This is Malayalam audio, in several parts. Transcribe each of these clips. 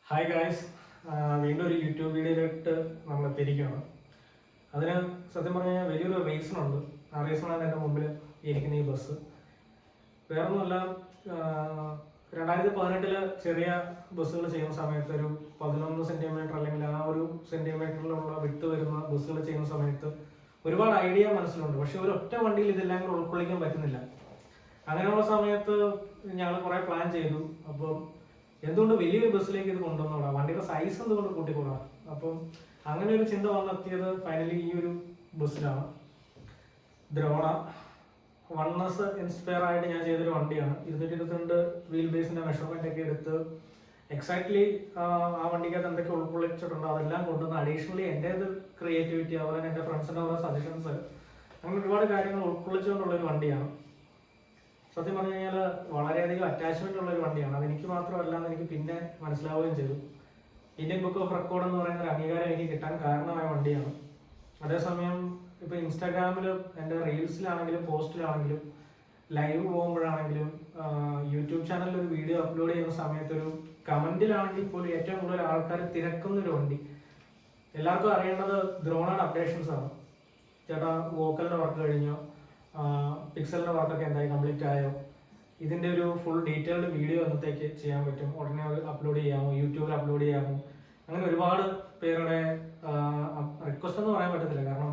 ഹായ് ഗായ്സ്, വീണ്ടും ഒരു യൂട്യൂബ് വീഡിയോയിലിട്ട് നമ്മൾ എത്തിയിരിക്കുകയാണ്. അതിന് സത്യം പറഞ്ഞാൽ വലിയൊരു റീസൺ ഉണ്ട്. ആ റീസണാണ് എൻ്റെ മുമ്പിൽ ഇരിക്കുന്ന ഈ ബസ്. വേറൊന്നുമല്ല, 2018 ചെറിയ ബസ്സുകൾ ചെയ്യുന്ന സമയത്ത് ഒരു 11 സെൻറ്റിമീറ്റർ അല്ലെങ്കിൽ ആ ഒരു സെൻറ്റിമീറ്ററിലുള്ള വിട്ട് വരുന്ന ബസ്സുകൾ ചെയ്യുന്ന സമയത്ത് ഒരുപാട് ഐഡിയ മനസ്സിലുണ്ട്. പക്ഷെ ഒരു ഒറ്റ വണ്ടിയിൽ ഇതെല്ലാം കൂടെ ഉൾക്കൊള്ളിക്കാൻ പറ്റുന്നില്ല. അങ്ങനെയുള്ള സമയത്ത് ഞങ്ങൾ കുറേ പ്ലാൻ ചെയ്തു. അപ്പോൾ എന്തുകൊണ്ട് വലിയൊരു ബസ്സിലേക്ക് ഇത് കൊണ്ടുവന്നോടാ, വണ്ടിയുടെ സൈസ് എന്തുകൊണ്ട് കൂട്ടിക്കൂടാ. അപ്പം അങ്ങനെ ഒരു ചിന്ത വന്നെത്തിയത് ഫൈനലി ഈ ഒരു ബസ്സിലാണ്. ദ്രോണ 1S ഇൻസ്പയർ ആയിട്ട് ഞാൻ ചെയ്തൊരു വണ്ടിയാണ്. 222 വീൽ ബേസിന്റെ മെഷർമെന്റ് ഒക്കെ എടുത്ത് എക്സാക്ട്ലി ആ വണ്ടിക്കകത്ത് എന്തൊക്കെ ഉൾക്കൊള്ളിച്ചിട്ടുണ്ടോ അതെല്ലാം കൊണ്ടുവന്ന് അഡീഷണലി എൻ്റേത് ക്രിയേറ്റിവിറ്റി, അതുപോലെ എൻ്റെ ഫ്രണ്ട്സിൻ്റെ ഓരോ സജഷൻസ്, അങ്ങനെ ഒരുപാട് കാര്യങ്ങൾ ഉൾക്കൊള്ളിച്ചുകൊണ്ടുള്ള ഒരു വണ്ടിയാണ്. സത്യം പറഞ്ഞു കഴിഞ്ഞാൽ വളരെയധികം അറ്റാച്ച്മെന്റ് ഉള്ള ഒരു വണ്ടിയാണ്. അതെനിക്ക് മാത്രമല്ല എന്ന് എനിക്ക് പിന്നെ മനസ്സിലാവുകയും ചെയ്തു. ഇന്ത്യൻ ബുക്ക് ഓഫ് റെക്കോർഡ് എന്ന് പറയുന്ന ഒരു അംഗീകാരം എനിക്ക് കിട്ടാൻ കാരണമായ വണ്ടിയാണ്. അതേസമയം ഇപ്പോൾ ഇൻസ്റ്റാഗ്രാമിലും എൻ്റെ റീൽസിലാണെങ്കിലും പോസ്റ്റിലാണെങ്കിലും ലൈവ് പോകുമ്പോഴാണെങ്കിലും യൂട്യൂബ് ചാനലിൽ ഒരു വീഡിയോ അപ്ലോഡ് ചെയ്യുന്ന സമയത്ത് ഒരു കമന്റിലാണെങ്കിൽ പോലും ഏറ്റവും കൂടുതൽ ആൾക്കാർ തിരക്കുന്ന ഒരു വണ്ടി, എല്ലാവർക്കും അറിയേണ്ടത് ദ്രോണയുടെ അപ്ഡേഷൻസ് ആണ്. ചേട്ടാ വോക്കലിൻ്റെ വർക്ക് കഴിഞ്ഞോ, പിക്സലിൻ്റെ വർക്കൊക്കെ എന്തായി, കംപ്ലീറ്റ് ആയോ, ഇതിൻ്റെ ഒരു ഫുൾ ഡീറ്റെയിൽഡ് വീഡിയോ എന്നത്തേക്ക് ചെയ്യാൻ പറ്റും, ഉടനെ അപ്ലോഡ് ചെയ്യാമോ, യൂട്യൂബിൽ അപ്ലോഡ് ചെയ്യാമോ, അങ്ങനെ ഒരുപാട് പേരുടെ റിക്വസ്റ്റ് എന്ന് പറയാൻ പറ്റത്തില്ല. കാരണം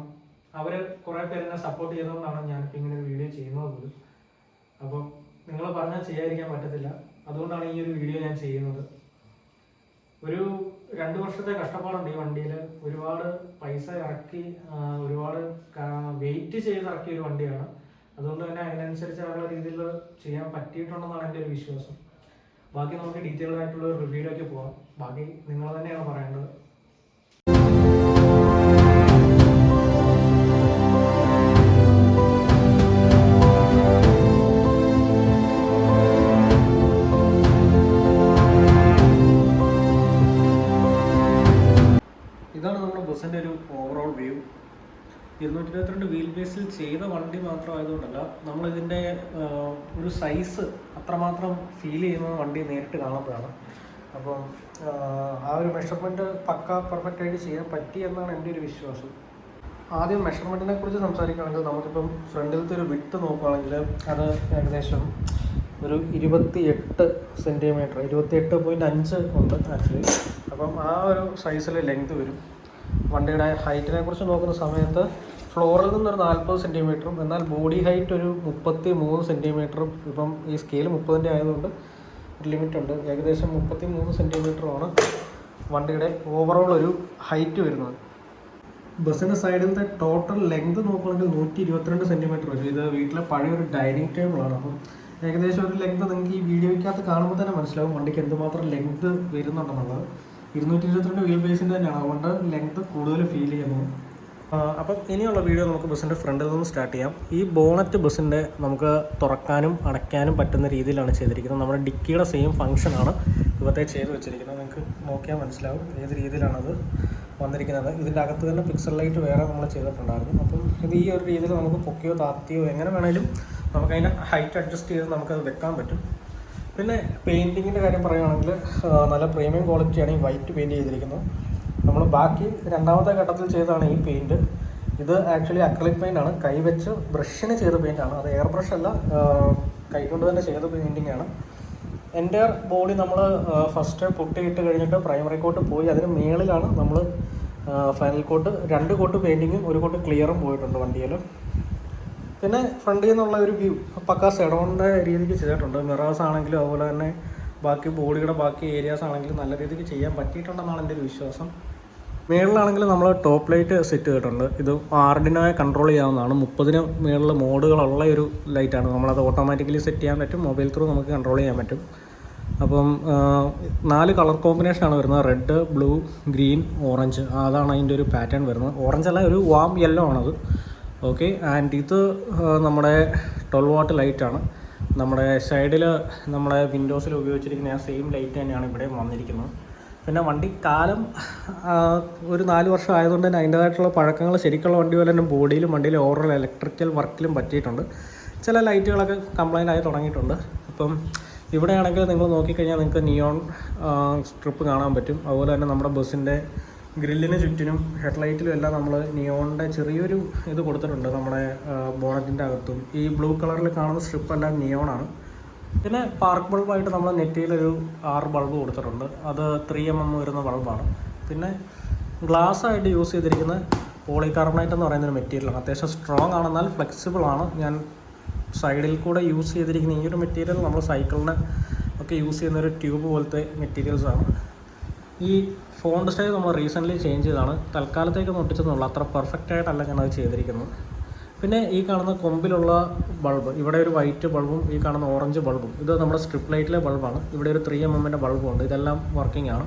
അവർ കുറേ പേരെന്നെ സപ്പോർട്ട് ചെയ്തുകൊണ്ടാണ് ഞാനിപ്പോൾ ഇങ്ങനെ ഒരു വീഡിയോ ചെയ്യുന്നത് പോലും. അപ്പം നിങ്ങൾ പറഞ്ഞാൽ ചെയ്യാതിരിക്കാൻ പറ്റത്തില്ല. അതുകൊണ്ടാണ് ഈ ഒരു വീഡിയോ ഞാൻ ചെയ്യുന്നത്. ഒരു 2 വർഷത്തെ കഷ്ടപ്പാടുണ്ട് ഈ വണ്ടിയിൽ. ഒരുപാട് പൈസ ഇറക്കി, ഒരുപാട് വെയിറ്റ് ചെയ്ത് ഇറക്കിയ ഒരു വണ്ടിയാണ്. അതുകൊണ്ട് തന്നെ അതിനനുസരിച്ചുള്ള രീതിയിൽ ചെയ്യാൻ പറ്റിയിട്ടുണ്ടെന്നാണ് എൻ്റെ ഒരു വിശ്വാസം. ബാക്കി നമുക്ക് ഡീറ്റെയിൽഡ് ആയിട്ടുള്ള ഒരു റിവ്യൂയിലേക്ക് പോകാം. ബാക്കി നിങ്ങൾ തന്നെയാണ് പറയേണ്ടത്. ഇതാണ് നമ്മുടെ ബസ്സിൻ്റെ ഒരു ഓവറോൾ വ്യൂ. 222 വീൽ ബേസിൽ ചെയ്ത വണ്ടി മാത്രമായതുകൊണ്ടല്ല, നമ്മളിതിൻ്റെ ഒരു സൈസ് അത്രമാത്രം ഫീൽ ചെയ്യുന്നത് വണ്ടി നേരിട്ട് കാണുമ്പോഴാണ്. അപ്പം ആ ഒരു മെഷർമെൻറ്റ് പക്ക പെർഫെക്റ്റ് ആയിട്ട് ചെയ്യാൻ പറ്റി എന്നാണ് എൻ്റെ ഒരു വിശ്വാസം. ആദ്യം മെഷർമെൻറ്റിനെ കുറിച്ച് സംസാരിക്കുകയാണെങ്കിൽ, നമുക്കിപ്പം ഫ്രണ്ടിലത്തെ ഒരു വിട്ട് നോക്കുകയാണെങ്കിൽ അത് ഏകദേശം ഒരു 28 സെൻറ്റിമീറ്റർ, 28.5 ഉണ്ട് ആക്ച്വലി. അപ്പം ആ ഒരു സൈസിൽ ലെങ്ത് വരും. വണ്ടിയുടെ ഹൈറ്റിനെ കുറിച്ച് നോക്കുന്ന സമയത്ത് ഫ്ലോറിൽ നിന്നൊരു 40 സെൻറ്റിമീറ്ററും എന്നാൽ ബോഡി ഹൈറ്റ് ഒരു 33 സെൻറ്റിമീറ്ററും. ഇപ്പം ഈ സ്കെയിൽ 30 ആയതുകൊണ്ട് ഒരു ലിമിറ്റ് ഉണ്ട്. ഏകദേശം 33 സെൻറ്റിമീറ്ററുമാണ് വണ്ടിയുടെ ഓവറോൾ ഒരു ഹൈറ്റ് വരുന്നത്. ബസ്സിൻ്റെ സൈഡിലത്തെ ടോട്ടൽ ലെങ്ത് നോക്കുകയാണെങ്കിൽ 122 സെൻറ്റിമീറ്റർ വരും. ഇത് വീട്ടിലെ പഴയൊരു ഡൈനിങ് ടേബിളാണ്. അപ്പം ഏകദേശം ഒരു ലെങ്ത് നിങ്ങൾക്ക് ഈ വീഡിയോയ്ക്കകത്ത് കാണുമ്പോൾ തന്നെ മനസ്സിലാവും വണ്ടിക്ക് എന്തുമാത്രം ലെങ്ത് വരുന്നുണ്ടെന്നുള്ളത്. 222 വീൽ ബേസിൻ്റെ തന്നെയാണ്, അതുകൊണ്ട് ലെങ്ത് കൂടുതൽ ഫീൽ ചെയ്യുന്നു. അപ്പം ഇനിയുള്ള വീഡിയോ നമുക്ക് ബസ്സിൻ്റെ ഫ്രണ്ടിൽ നിന്ന് സ്റ്റാർട്ട് ചെയ്യാം. ഈ ബോണറ്റ് ബസ്സിൻ്റെ നമുക്ക് തുറക്കാനും അടയ്ക്കാനും പറ്റുന്ന രീതിയിലാണ് ചെയ്തിരിക്കുന്നത്. നമ്മുടെ ഡിക്കിയുടെ സെയിം ഫംഗ്ഷനാണ് ഇവത്തെ ചെയ്ത് വെച്ചിരിക്കുന്നത്. നിങ്ങൾക്ക് നോക്കിയാൽ മനസ്സിലാവും ഏത് രീതിയിലാണത് വന്നിരിക്കുന്നത്. ഇതിൻ്റെ അകത്ത് തന്നെ പിക്സൽ ലൈറ്റ് വേറെ നമ്മൾ ചെയ്തിട്ടുണ്ടായിരുന്നു. അപ്പം ഇത് ഈ ഒരു രീതിയിൽ നമുക്ക് പൊക്കിയോ താത്തിയോ എങ്ങനെ വേണമെങ്കിലും നമുക്കതിൻ്റെ ഹൈറ്റ് അഡ്ജസ്റ്റ് ചെയ്ത് നമുക്കത് വെക്കാൻ പറ്റും. പിന്നെ പെയിൻറ്റിങ്ങിൻ്റെ കാര്യം പറയുകയാണെങ്കിൽ നല്ല പ്രീമിയം ക്വാളിറ്റിയാണ് ഈ വൈറ്റ് പെയിൻറ്റ് ചെയ്തിരിക്കുന്നത്. നമ്മൾ ബാക്കി രണ്ടാമത്തെ ഘട്ടത്തിൽ ചെയ്തതാണ് ഈ പെയിൻറ്റ്. ഇത് ആക്ച്വലി അക്രിലിക് പെയിൻ്റാണ്, കൈവച്ച് ബ്രഷിന് ചെയ്ത പെയിൻ്റാണ്. അത് എയർ ബ്രഷ് അല്ല, കൈകൊണ്ട് തന്നെ ചെയ്ത പെയിൻറ്റിംഗ് ആണ്. എൻ്റെ ബോഡി നമ്മൾ ഫസ്റ്റ് പൊട്ടിയിട്ട് കഴിഞ്ഞിട്ട് പ്രൈമറി കോട്ട് പോയി, അതിന് മേളിലാണ് നമ്മൾ ഫൈനൽ കോട്ട്. 2 കോട്ട് പെയിൻറ്റിങ്ങും 1 കോട്ട് ക്ലിയറും പോയിട്ടുണ്ട് വണ്ടിയിൽ. പിന്നെ ഫ്രണ്ടിൽ നിന്നുള്ള ഒരു വ്യൂ പക്ക സെഡോണിൻ്റെ രീതിക്ക് ചെയ്തിട്ടുണ്ട്. മിറേഴ്സ് ആണെങ്കിലും അതുപോലെ തന്നെ ബാക്കി ബോഡിയുടെ ബാക്കി ഏരിയാസ് ആണെങ്കിലും നല്ല രീതിക്ക് ചെയ്യാൻ പറ്റിയിട്ടുണ്ടെന്നാണ് എൻ്റെ ഒരു വിശ്വാസം. മേളിലാണെങ്കിൽ നമ്മൾ ടോപ്പ് ലൈറ്റ് സെറ്റ് ചെയ്തിട്ടുണ്ട്. ഇത് ആർഡിനോയെ കൺട്രോൾ ചെയ്യാവുന്നതാണ്. 30 മേളിൽ മോഡുകളുള്ള ഒരു ലൈറ്റാണ്. നമ്മളത് ഓട്ടോമാറ്റിക്കലി സെറ്റ് ചെയ്യാൻ പറ്റും, മൊബൈൽ ത്രൂ നമുക്ക് കൺട്രോൾ ചെയ്യാൻ പറ്റും. അപ്പം 4 കളർ കോമ്പിനേഷനാണ് വരുന്നത്: റെഡ്, ബ്ലൂ, ഗ്രീൻ, ഓറഞ്ച്. അതാണ് അതിൻ്റെ ഒരു പാറ്റേൺ വരുന്നത്. ഓറഞ്ച് അല്ല, ഒരു വാം യെല്ലോ ആണത്. ഓക്കെ, ആൻഡ് ഇത് നമ്മുടെ 12 വാട്ട് ലൈറ്റാണ്. നമ്മുടെ സൈഡിൽ നമ്മുടെ വിൻഡോസിൽ ഉപയോഗിച്ചിരിക്കുന്ന ആ സെയിം ലൈറ്റ് തന്നെയാണ് ഇവിടെ വന്നിരിക്കുന്നത്. പിന്നെ വണ്ടി കാലം ഒരു 4 വർഷം ആയതുകൊണ്ട് തന്നെ അതിൻ്റേതായിട്ടുള്ള പഴക്കങ്ങൾ ശരിക്കുള്ള വണ്ടി പോലെ തന്നെ ബോഡിയിലും വണ്ടിയിലും ഓവറോൾ ഇലക്ട്രിക്കൽ വർക്കിലും പറ്റിയിട്ടുണ്ട്. ചില ലൈറ്റുകളൊക്കെ കംപ്ലൈൻ്റ് ആയി തുടങ്ങിയിട്ടുണ്ട്. അപ്പം ഇവിടെയാണെങ്കിൽ നിങ്ങൾ നോക്കിക്കഴിഞ്ഞാൽ നിങ്ങൾക്ക് നിയോൺ സ്ട്രിപ്പ് കാണാൻ പറ്റും. അതുപോലെ തന്നെ നമ്മുടെ ബസ്സിൻ്റെ ഗ്രില്ലിന് ചുറ്റിനും ഹെഡ്ലൈറ്റിലും എല്ലാം നമ്മൾ നിയോണിൻ്റെ ചെറിയൊരു ഇത് കൊടുത്തിട്ടുണ്ട്. നമ്മുടെ ബോണറ്റിൻ്റെ അകത്തും ഈ ബ്ലൂ കളറിൽ കാണുന്ന സ്ട്രിപ്പെല്ലാം നിയോണാണ്. പിന്നെ പാർക്ക് ബൾബായിട്ട് നമ്മൾ നെറ്റിയിലൊരു 6 ബൾബ് കൊടുത്തിട്ടുണ്ട്. അത് 3mm വരുന്ന ബൾബാണ്. പിന്നെ ഗ്ലാസ് ആയിട്ട് യൂസ് ചെയ്തിരിക്കുന്ന പോളികാർബണേറ്റ് എന്ന് പറയുന്നൊരു മെറ്റീരിയലാണ്. അത്യാവശ്യം സ്ട്രോങ് ആണെന്നാൽ ഫ്ലെക്സിബിൾ ആണ്. ഞാൻ സൈഡിൽ കൂടെ യൂസ് ചെയ്തിരിക്കുന്ന ഈ ഒരു മെറ്റീരിയൽ നമ്മൾ സൈക്കിളിന് ഒക്കെ യൂസ് ചെയ്യുന്ന ഒരു ട്യൂബ് പോലത്തെ മെറ്റീരിയൽസാണ്. ഈ ഫോണ്ട് സ്റ്റൈൽ നമ്മൾ റീസെൻ്റ്ലി ചേഞ്ച് ചെയ്തതാണ്. തൽക്കാലത്തേക്ക് ഒട്ടിച്ചെന്നുള്ളൂ, അത്ര പെർഫെക്റ്റ് ആയിട്ടല്ല ഞാനത് ചെയ്തിരിക്കുന്നത്. പിന്നെ ഈ കാണുന്ന കൊമ്പിലുള്ള ബൾബ്, ഇവിടെ ഒരു വൈറ്റ് ബൾബും ഈ കാണുന്ന ഓറഞ്ച് ബൾബും, ഇത് നമ്മുടെ സ്ട്രിപ്പ് ലൈറ്റിലെ ബൾബാണ്. ഇവിടെ ഒരു 3mm ബൾബും ഉണ്ട്. ഇതെല്ലാം വർക്കിംഗ് ആണ്.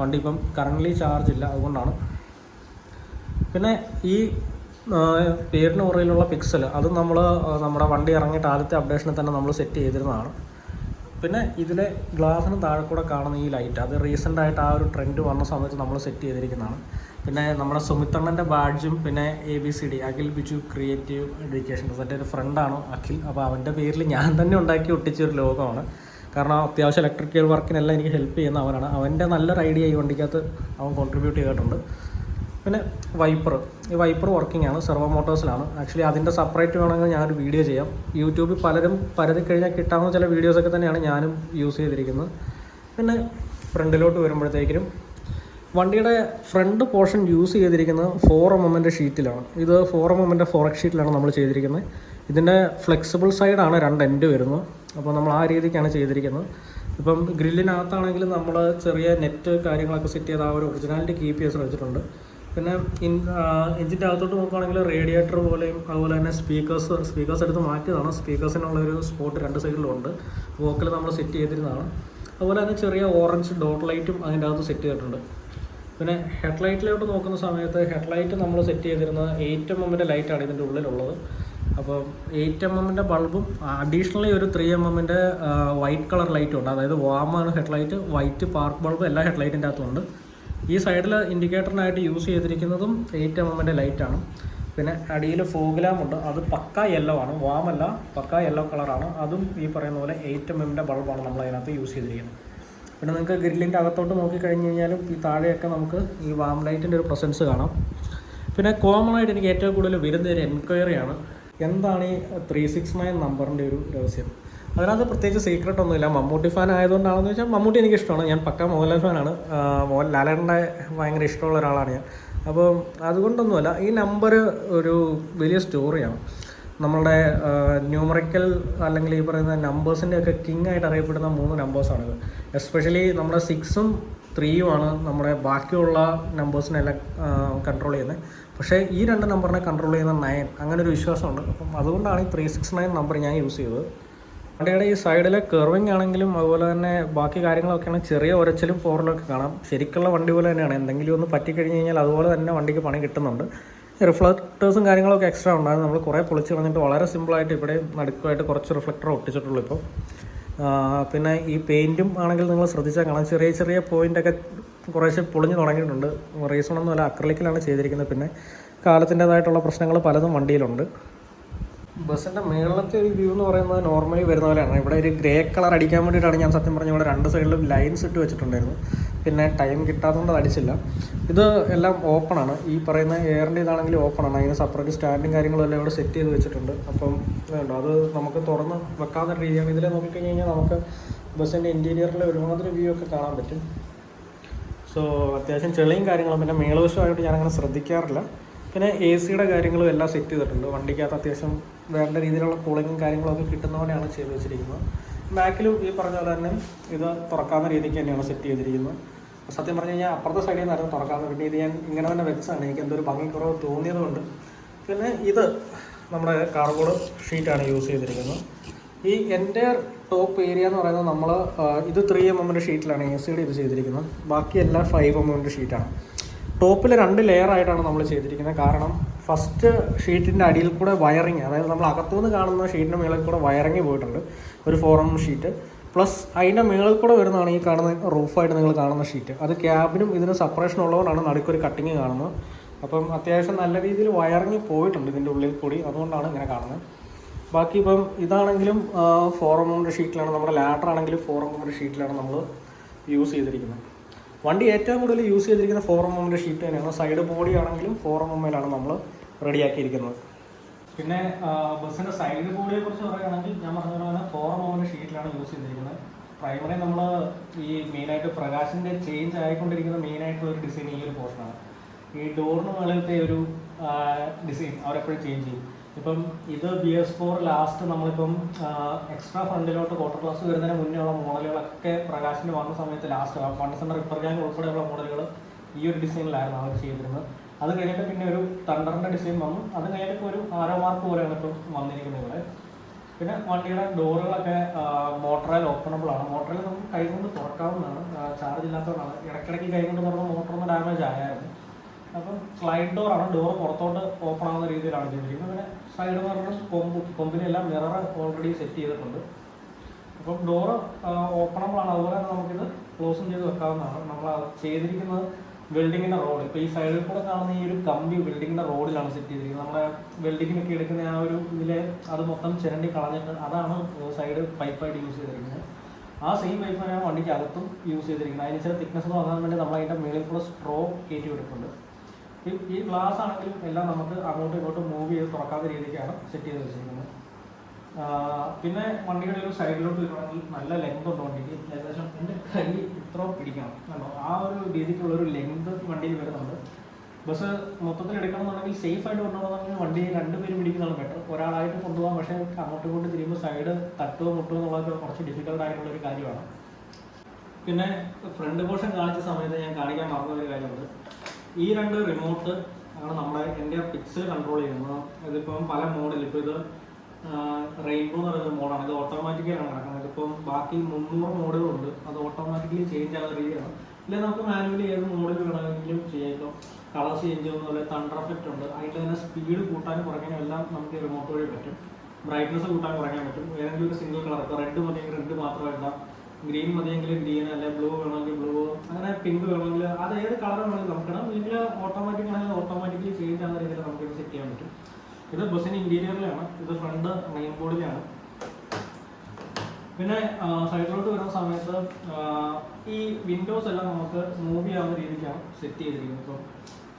വണ്ടി ഇപ്പം കറൻ്റ്ലി ചാർജ് ഇല്ല, അതുകൊണ്ടാണ്. പിന്നെ ഈ പേരിന് പുറകിലുള്ള പിക്സൽ അത് നമ്മുടെ വണ്ടി ഇറങ്ങിയിട്ട് ആദ്യത്തെ അപ്ഡേഷനിൽ തന്നെ നമ്മൾ സെറ്റ് ചെയ്തിരുന്നതാണ്. പിന്നെ ഇതിലെ ഗ്ലാസിന് താഴെ കൂടെ കാണുന്ന ഈ ലൈറ്റ്, അത് റീസെൻ്റായിട്ട് ആ ഒരു ട്രെൻഡ് വന്ന സമയത്ത് നമ്മൾ സെറ്റ് ചെയ്തിരിക്കുന്നതാണ്. പിന്നെ നമ്മുടെ സുമിത്തണ്ണൻ്റെ ബാഡ്ജും പിന്നെ ABCD Akhil Biju creative education, എൻ്റെ ഒരു ഫ്രണ്ടാണ് അഖിൽ. അപ്പോൾ അവൻ്റെ പേരിൽ ഞാൻ തന്നെ ഉണ്ടാക്കി ഒട്ടിച്ചൊരു ലോഗമാണ്. കാരണം അത്യാവശ്യം ഇലക്ട്രിക്കൽ വർക്കിനെല്ലാം എനിക്ക് ഹെൽപ്പ് ചെയ്യുന്ന അവനാണ്. അവൻ്റെ നല്ലൊരു ഐഡിയ ഈ വണ്ടിക്കകത്ത് അവൻ കോൺട്രിബ്യൂട്ട് ചെയ്തിട്ടുണ്ട്. പിന്നെ ഈ വൈപ്പർ വർക്കിംഗ് ആണ്, സെർവോ മോട്ടോഴ്സിലാണ്. ആക്ച്വലി അതിൻ്റെ സെപ്പറേറ്റ് വേണമെങ്കിൽ ഞാനൊരു വീഡിയോ ചെയ്യാം. യൂട്യൂബിൽ പലരും പരതി കഴിഞ്ഞാൽ കിട്ടാവുന്ന ചില വീഡിയോസൊക്കെ തന്നെയാണ് ഞാനും യൂസ് ചെയ്തിരിക്കുന്നത്. പിന്നെ ഫ്രണ്ടിലോട്ട് വരുമ്പോഴത്തേക്കും വണ്ടിയുടെ ഫ്രണ്ട് പോർഷൻ യൂസ് ചെയ്തിരിക്കുന്നത് 4mm ഷീറ്റിലാണ്. ഇത് 4mm ഫോറക്സ് ഷീറ്റിലാണ് നമ്മൾ ചെയ്തിരിക്കുന്നത്. ഇതിൻ്റെ ഫ്ലെക്സിബിൾ സൈഡാണ് 2 എൻഡ് വരുന്നത്. അപ്പോൾ നമ്മൾ ആ രീതിക്കാണ് ചെയ്തിരിക്കുന്നത്. ഇപ്പം ഗ്രില്ലിനകത്താണെങ്കിൽ നമ്മൾ ചെറിയ നെറ്റ് കാര്യങ്ങളൊക്കെ സെറ്റ് ചെയ്ത് ആ ഒരു ഒറിജിനാലിറ്റി കീപ്പ് ചെയ്ത് വെച്ചിട്ടുണ്ട്. പിന്നെ എഞ്ചിൻ്റെ അകത്തോട്ട് നോക്കുകയാണെങ്കിൽ റേഡിയേറ്റർ പോലെയും അതുപോലെ തന്നെ സ്പീക്കേഴ്സ് എടുത്ത് മാറ്റിയതാണ്. സ്പീക്കേഴ്സിനുള്ളൊരു സ്പോട്ട് 2 സൈഡിലുണ്ട്. വോക്കൽ നമ്മൾ സെറ്റ് ചെയ്തിരുന്നതാണ്. അതുപോലെ തന്നെ ചെറിയ ഓറഞ്ച് ഡോട്ട് ലൈറ്റും അതിൻ്റെ അകത്ത് സെറ്റ് ചെയ്തിട്ടുണ്ട്. പിന്നെ ഹെഡ്ലൈറ്റിലോട്ട് നോക്കുന്ന സമയത്ത് ഹെഡ്ലൈറ്റ് നമ്മൾ സെറ്റ് ചെയ്തിരുന്നത് 8mm ലൈറ്റാണ് ഇതിൻ്റെ ഉള്ളിലുള്ളത്. അപ്പോൾ 8mm ബൾബും അഡീഷണലി ഒരു 3mm വൈറ്റ് കളർ ലൈറ്റും ഉണ്ട്. അതായത് വാമാണ് ഹെഡ്ലൈറ്റ്, വൈറ്റ് പാർക്ക് ബൾബ് എല്ലാ ഹെഡ്ലൈറ്റിൻ്റെ അകത്തുണ്ട്. ഈ സൈഡിൽ ഇൻഡിക്കേറ്ററിനായിട്ട് യൂസ് ചെയ്തിരിക്കുന്നതും 8mm ലൈറ്റാണ്. പിന്നെ അടിയിൽ ഫോഗ് ലാമ്പ് ഉണ്ട്. അത് പക്ക യെല്ലോ ആണ്, വാമല്ല, പക്ക യെല്ലോ കളറാണ്. അതും ഈ പറയുന്ന പോലെ 8mm ബൾബാണ് നമ്മൾ അതിനകത്ത് യൂസ് ചെയ്തിരിക്കുന്നത്. പിന്നെ നിങ്ങൾക്ക് ഗ്രില്ലിൻ്റെ അകത്തോട്ട് നോക്കിക്കഴിഞ്ഞ് കഴിഞ്ഞാലും ഈ താഴെയൊക്കെ നമുക്ക് ഈ വാം ലൈറ്റിൻ്റെ ഒരു പ്രസൻസ് കാണാം. പിന്നെ കോമൺ ആയിട്ട് എനിക്ക് ഏറ്റവും കൂടുതൽ വരുന്ന ഒരു എൻക്വയറിയാണ്, എന്താണ് ഈ 369 നമ്പറിൻ്റെ ഒരു രഹസ്യം. അതിനകത്ത് പ്രത്യേകിച്ച് സീക്രട്ട് ഒന്നുമില്ല. മമ്മൂട്ടി ഫാൻ ആയതുകൊണ്ടാണെന്ന് വെച്ചാൽ മമ്മൂട്ടി എനിക്കിഷ്ടമാണ്. ഞാൻ പക്ക മോഹൻലാൽ ഫാനാണ്. ലാലേട്ടൻ്റെ ഭയങ്കര ഇഷ്ടമുള്ള ഒരാളാണ് ഞാൻ. അപ്പോൾ അതുകൊണ്ടൊന്നുമല്ല, ഈ നമ്പർ ഒരു വലിയ സ്റ്റോറിയാണ്. നമ്മളുടെ ന്യൂമറിക്കൽ അല്ലെങ്കിൽ ഈ പറയുന്ന നമ്പേഴ്സിൻ്റെയൊക്കെ കിങ് ആയിട്ട് അറിയപ്പെടുന്ന 3 നമ്പേഴ്സാണിത്. എസ്പെഷ്യലി നമ്മുടെ 6ഉം 3യുമാണ് നമ്മുടെ ബാക്കിയുള്ള നമ്പേഴ്സിനെല്ലാം കൺട്രോൾ ചെയ്യുന്നത്. പക്ഷേ ഈ 2 നമ്പറിനെ കൺട്രോൾ ചെയ്യുന്ന 9, അങ്ങനെ ഒരു വിശ്വാസമുണ്ട്. അപ്പം അതുകൊണ്ടാണ് ഈ 369 നമ്പർ ഞാൻ യൂസ് ചെയ്തത്. വണ്ടിയുടെ ഈ സൈഡിലെ കർവിങ് ആണെങ്കിലും അതുപോലെ തന്നെ ബാക്കി കാര്യങ്ങളൊക്കെയാണ് ചെറിയ ഉരച്ചിലും പോറലൊക്കെ കാണാം. ശരിക്കുള്ള വണ്ടി പോലെ തന്നെയാണ്. എന്തെങ്കിലും ഒന്ന് പറ്റിക്കഴിഞ്ഞ് കഴിഞ്ഞാൽ അതുപോലെ തന്നെ വണ്ടിക്ക് പണി കിട്ടുന്നുണ്ട്. റിഫ്ലക്ടേഴ്സും കാര്യങ്ങളൊക്കെ എക്സ്ട്രാ ഉണ്ടായിരുന്നു. നമ്മൾ കുറേ പൊളിച്ച് കളഞ്ഞിട്ട് വളരെ സിമ്പിളായിട്ട് ഇവിടെ നടുക്കുമായിട്ട് കുറച്ച് റിഫ്ലക്ടർ ഒട്ടിച്ചിട്ടുള്ളൂ ഇപ്പോൾ. പിന്നെ ഈ പെയിൻറ്റും ആണെങ്കിൽ നിങ്ങൾ ശ്രദ്ധിച്ചാൽ കാണാം, ചെറിയ ചെറിയ പോയിൻ്റൊക്കെ കുറേശ്ശെ പൊളിഞ്ഞ് തുടങ്ങിയിട്ടുണ്ട്. റീസണൊന്നുമല്ല, അക്രലിക്കിലാണ് ചെയ്തിരിക്കുന്നത്. പിന്നെ കാലത്തിൻ്റേതായിട്ടുള്ള പ്രശ്നങ്ങൾ പലതും വണ്ടിയിലുണ്ട്. ബസ്സിൻ്റെ മേളത്തെ ഒരു വ്യൂ എന്ന് പറയുന്നത് നോർമലി വരുന്ന പോലെയാണ്. ഇവിടെ ഒരു ഗ്രേ കളർ അടിക്കാൻ വേണ്ടിയിട്ടാണ് ഞാൻ സത്യം പറഞ്ഞ ഇവിടെ 2 സൈഡിലും ലൈൻസ് ഇട്ട് വെച്ചിട്ടുണ്ടായിരുന്നു. പിന്നെ ടൈം കിട്ടാത്തതുകൊണ്ട് അത് അടിച്ചില്ല. ഇത് എല്ലാം ഓപ്പണാണ്. ഈ പറയുന്ന എയറിൻ്റെ ഇതാണെങ്കിൽ ഓപ്പണാണ്. അതിന് സെപ്പറേറ്റ് സ്റ്റാൻഡും കാര്യങ്ങളും എല്ലാം ഇവിടെ സെറ്റ് ചെയ്ത് വെച്ചിട്ടുണ്ട്. അപ്പം ഇതുണ്ടോ, അത് നമുക്ക് തുറന്ന് വെക്കാവുന്ന രീതിയാണ്. ഇതിൽ നോക്കിക്കഴിഞ്ഞ് കഴിഞ്ഞാൽ നമുക്ക് ബസ്സിൻ്റെ ഇൻറ്റീരിയറിൽ ഒരുമാതിരി വ്യൂ ഒക്കെ കാണാൻ പറ്റും. സോ അത്യാവശ്യം ചെളിയും കാര്യങ്ങളും പിന്നെ മേളവശമായിട്ട് ഞാനങ്ങനെ ശ്രദ്ധിക്കാറില്ല. പിന്നെ AC-യുടെ കാര്യങ്ങളും എല്ലാം സെറ്റ് ചെയ്തിട്ടുണ്ട്. വണ്ടിക്കകത്ത് അത്യാവശ്യം വേണ്ട രീതിയിലുള്ള കൂളിങ്ങും കാര്യങ്ങളൊക്കെ കിട്ടുന്ന പോലെയാണ് ചെയ്ത് വെച്ചിരിക്കുന്നത്. ബാക്കിലും ഈ പറഞ്ഞ പോലെ തന്നെ ഇത് തുറക്കാവുന്ന രീതിക്ക് തന്നെയാണ് സെറ്റ് ചെയ്തിരിക്കുന്നത്. സത്യം പറഞ്ഞു കഴിഞ്ഞാൽ അപ്പുറത്തെ സൈഡിൽ നിന്നായിരുന്നു തുറക്കാവുന്നത്. പിന്നെ ഇത് ഞാൻ ഇങ്ങനെ തന്നെ വെച്ചാണ്, എനിക്ക് എന്തൊരു ഭംഗിക്കുറവ് തോന്നിയതുകൊണ്ട്. പിന്നെ ഇത് നമ്മുടെ കാർബോർഡ് ഷീറ്റാണ് യൂസ് ചെയ്തിരിക്കുന്നത്. ഈ എൻ്റെ ടോപ്പ് ഏരിയ എന്ന് പറയുന്നത് നമ്മൾ ഇത് 3mm ഷീറ്റിലാണ് AC-യുടെ ഇത് ചെയ്തിരിക്കുന്നത്. ബാക്കിയെല്ലാം 5mm ഷീറ്റാണ്. ടോപ്പിൽ 2 ലെയറായിട്ടാണ് നമ്മൾ ചെയ്തിരിക്കുന്നത്. കാരണം ഫസ്റ്റ് ഷീറ്റിൻ്റെ അടിയിൽ കൂടെ വയറിങ്, അതായത് നമ്മൾ അകത്തുനിന്ന് കാണുന്ന ഷീറ്റിൻ്റെ മുകളിൽ കൂടെ വയറിങ് പോയിട്ടുണ്ട്, ഒരു 4mm ഷീറ്റ്. പ്ലസ് അതിൻ്റെ മുകളിൽ കൂടെ വരുന്നതാണ് ഈ കാണുന്ന റൂഫായിട്ട് നിങ്ങൾ കാണുന്ന ഷീറ്റ്. അത് ക്യാബിനും ഇതിന് സെപ്പറേഷൻ ഉള്ളതുകൊണ്ടാണ് നടുക്കൊരു കട്ടിങ് കാണുന്നത്. അപ്പം അത്യാവശ്യം നല്ല രീതിയിൽ വയറിങ് പോയിട്ടുണ്ട് ഇതിൻ്റെ ഉള്ളിൽ കൂടി, അതുകൊണ്ടാണ് ഇങ്ങനെ കാണുന്നത്. ബാക്കി ഇപ്പം ഇതാണെങ്കിലും 4mm ഷീറ്റിലാണ്, നമ്മുടെ ലാഡർ ആണെങ്കിലും 4mm ഷീറ്റിലാണ് നമ്മൾ യൂസ് ചെയ്തിരിക്കുന്നത്. വണ്ടി ഏറ്റവും കൂടുതൽ യൂസ് ചെയ്തിരിക്കുന്ന 4mm ഷീറ്റ് തന്നെയാണ്. സൈഡ് ബോഡി ആണെങ്കിലും 4mmലാണ് നമ്മൾ റെഡിയാക്കിയിരിക്കുന്നത്. പിന്നെ ബസ്സിൻ്റെ സൈഡ് ബോഡിയെ കുറിച്ച് പറയുകയാണെങ്കിൽ ഞാൻ പറഞ്ഞ പോലെ 4mm ഷീറ്റിലാണ് യൂസ് ചെയ്തിരിക്കുന്നത്. പ്രൈമറി നമ്മൾ ഈ മെയിനായിട്ട് പ്രകാശിൻ്റെ ചേഞ്ച് ആയിക്കൊണ്ടിരിക്കുന്ന മെയിനായിട്ടുള്ള ഒരു ഡിസൈൻ ഈ ഒരു പോർഷനാണ്. ഈ ഡോറിന് മുകളിലത്തെ ഒരു ഡിസൈൻ അവരെപ്പോഴും ചേഞ്ച് ചെയ്യും. ഇപ്പം ഇത് BS4 ലാസ്റ്റ് നമ്മളിപ്പം എക്സ്ട്രാ ഫ്രണ്ടിലോട്ട് ക്വാർട്ടർ ക്ലാസ് വരുന്നതിന് മുന്നേ ഉള്ള മോഡലുകളൊക്കെ പ്രകാശിന് വന്ന സമയത്ത് last one centre ripper gang ഉൾപ്പെടെയുള്ള മോഡലുകൾ ഈ ഒരു ഡിസൈനിലായിരുന്നു അവർ ചെയ്തിരുന്നത്. അത് കഴിഞ്ഞിട്ട് പിന്നെ ഒരു തണ്ടറിൻ്റെ ഡിസൈൻ വന്നു. അത് കഴിഞ്ഞിട്ട് ഒരു ആരോ മാർക്ക് പോലെയാണ് ഇപ്പം വന്നിരിക്കുന്നത് ഇവിടെ. പിന്നെ വണ്ടിയുടെ ഡോറുകളൊക്കെ മോട്ടറിൽ ഓപ്പണബിൾ ആണ്. മോട്ടറിൽ നമുക്ക് കൈകൊണ്ട് തുറക്കാവുന്നതാണ്, ചാർജ് ഇല്ലാത്തതുകൊണ്ടാണ്. ഇടയ്ക്കിടയ്ക്ക് കൈകൊണ്ട് തുറന്ന് മോട്ടറൊന്ന് ഡാമേജ് ആയായിരുന്നു. അപ്പം സ്ലൈഡ് ഡോറാണ്, ഡോർ പുറത്തോട്ട് ഓപ്പൺ ആവുന്ന രീതിയിലാണ് ചെയ്തിരിക്കുന്നത്. പിന്നെ സൈഡ് മിററും കൊമ്പിനെല്ലാം മിറർ ഓൾറെഡി സെറ്റ് ചെയ്തിട്ടുണ്ട്. അപ്പം ഡോറ് ഓപ്പണബിൾ ആണ്. അതുപോലെ തന്നെ നമുക്കിത് ക്ലോസും ചെയ്ത് വെക്കാവുന്നതാണ്. നമ്മൾ ചെയ്തിരിക്കുന്നത് വെൽഡിങ്ങിൻ്റെ റോഡ്, ഇപ്പോൾ ഈ സൈഡിൽ കൂടെ കാണുന്ന ഈ ഒരു കമ്പി വെൽഡിങ്ങിൻ്റെ റോഡിലാണ് സെറ്റ് ചെയ്തിരിക്കുന്നത്. നമ്മുടെ വെൽഡിങ്ങിനൊക്കെ എടുക്കുന്ന ആ ഒരു ഇതിലെ അത് മൊത്തം ചിരണ്ടി കളഞ്ഞിട്ട് അതാണ് സൈഡ് പൈപ്പായിട്ട് യൂസ് ചെയ്തിരിക്കുന്നത്. ആ സെയിം പൈപ്പ് തന്നെയാണ് വണ്ടിക്ക് അകത്തും യൂസ് ചെയ്തിരിക്കുന്നത്. അതിന് ചില തിക്നെസ് വാങ്ങാൻ വേണ്ടി നമ്മൾ അതിൻ്റെ മുകളിൽ കൂടെ സ്ട്രോ കയറ്റി വിട്ടിട്ടുണ്ട്. ഈ ഗ്ലാസ് ആണെങ്കിലും എല്ലാം നമുക്ക് അങ്ങോട്ടും ഇങ്ങോട്ടും മൂവ് ചെയ്ത് തുറക്കാത്ത രീതിക്കാണ് സെറ്റ് ചെയ്ത് വെച്ചിരിക്കുന്നത്. പിന്നെ വണ്ടിയുടെ ഒരു സൈഡിലോട്ട് വരുവാണെങ്കിൽ നല്ല ലെങ്ത് ഉണ്ട് വണ്ടിക്ക്. ഏകദേശം എൻ്റെ കൈ ഇത്ര പിടിക്കണം കണ്ടോ, ആ ഒരു രീതിക്കുള്ളൊരു ലെങ്ത് വണ്ടിയിൽ വരുന്നുണ്ട്. ബസ് മൊത്തത്തിൽ എടുക്കണമെന്നുണ്ടെങ്കിൽ സേഫായിട്ട് കൊണ്ടുപോകണമെന്നുണ്ടെങ്കിൽ വണ്ടി രണ്ടുപേരും പിടിക്കുന്നതാണ് ബെറ്റർ. ഒരാളായിട്ട് കൊണ്ടുപോകാം, പക്ഷേ അങ്ങോട്ടും ഇങ്ങോട്ടും തിരിയുമ്പോൾ സൈഡ് തട്ടുകയോ മുട്ടുകയോ എന്നുള്ളതൊക്കെ കുറച്ച് ഡിഫിക്കൽട്ട് ആയിട്ടുള്ളൊരു കാര്യമാണ്. പിന്നെ ഫ്രണ്ട് പോർഷൻ കാണിച്ച സമയത്ത് ഞാൻ കാണിക്കാൻ മറന്ന ഒരു കാര്യമുണ്ട്. ഈ രണ്ട് റിമോട്ട് ആണ് നമ്മുടെ എൻ്റെ പിക്സൽ കൺട്രോൾ ചെയ്യുന്നത്. ഇതിപ്പം പല മോഡൽ, ഇപ്പോൾ ഇത് റെയിൻബോ എന്ന് പറയുന്ന മോഡാണ്. ഇത് ഓട്ടോമാറ്റിക്കലാണ് നടക്കുന്നത്. ഇതിപ്പം ബാക്കി 300 മോഡലുണ്ട്, അത് ഓട്ടോമാറ്റിക്കലി ചേഞ്ച് ആകുന്ന രീതിയാണ്. ഇല്ലെങ്കിൽ നമുക്ക് മാനുവലി ഏത് മോഡൽ വേണമെങ്കിലും ചെയ്യാം. ഇപ്പോൾ കളേഴ്സ് ചേഞ്ച് ചെയ്യുന്ന പോലെ തണ്ടർ എഫക്റ്റ് ഉണ്ട്. അതിൻ്റെ തന്നെ സ്പീഡ് കൂട്ടാനും കുറയ്ക്കാനും എല്ലാം നമുക്ക് റിമോട്ട് വഴി പറ്റും. ബ്രൈറ്റ്നസ് കൂട്ടാൻ കുറയ്ക്കാൻ പറ്റും. ഏതെങ്കിലും ഒരു സിംഗിൾ കളർ, ഇപ്പോൾ റെഡ് മതിയെങ്കിൽ റെഡ് മാത്രം ഇടാം, ഗ്രീൻ മതിയെങ്കിൽ ഗ്രീൻ, അല്ലെങ്കിൽ ബ്ലൂ വേണമെങ്കിൽ ബ്ലൂ, അങ്ങനെ പിങ്ക് വേണമെങ്കിൽ അത് ഏത് കളർ വേണമെങ്കിൽ നമുക്കിടാം. ഇല്ലെങ്കിൽ ഓട്ടോമാറ്റിക് ആണെങ്കിൽ ഓട്ടോമാറ്റിക്കലി ചേഞ്ച് ആകുന്ന രീതിയിൽ നമുക്കിത് സെറ്റ് ചെയ്യാൻ പറ്റും. ഇത് ബസ്സിന് ഇൻറ്റീരിയറിലാണ്, ഇത് ഫ്രണ്ട് മെയിൻ ബോർഡിലാണ്. പിന്നെ സൈഡിലോട്ട് വരുന്ന സമയത്ത് ഈ വിൻഡോസ് എല്ലാം നമുക്ക് മൂവ് ചെയ്യാവുന്ന രീതിക്കാണ് സെറ്റ് ചെയ്തിരിക്കുന്നത്. ഇപ്പോൾ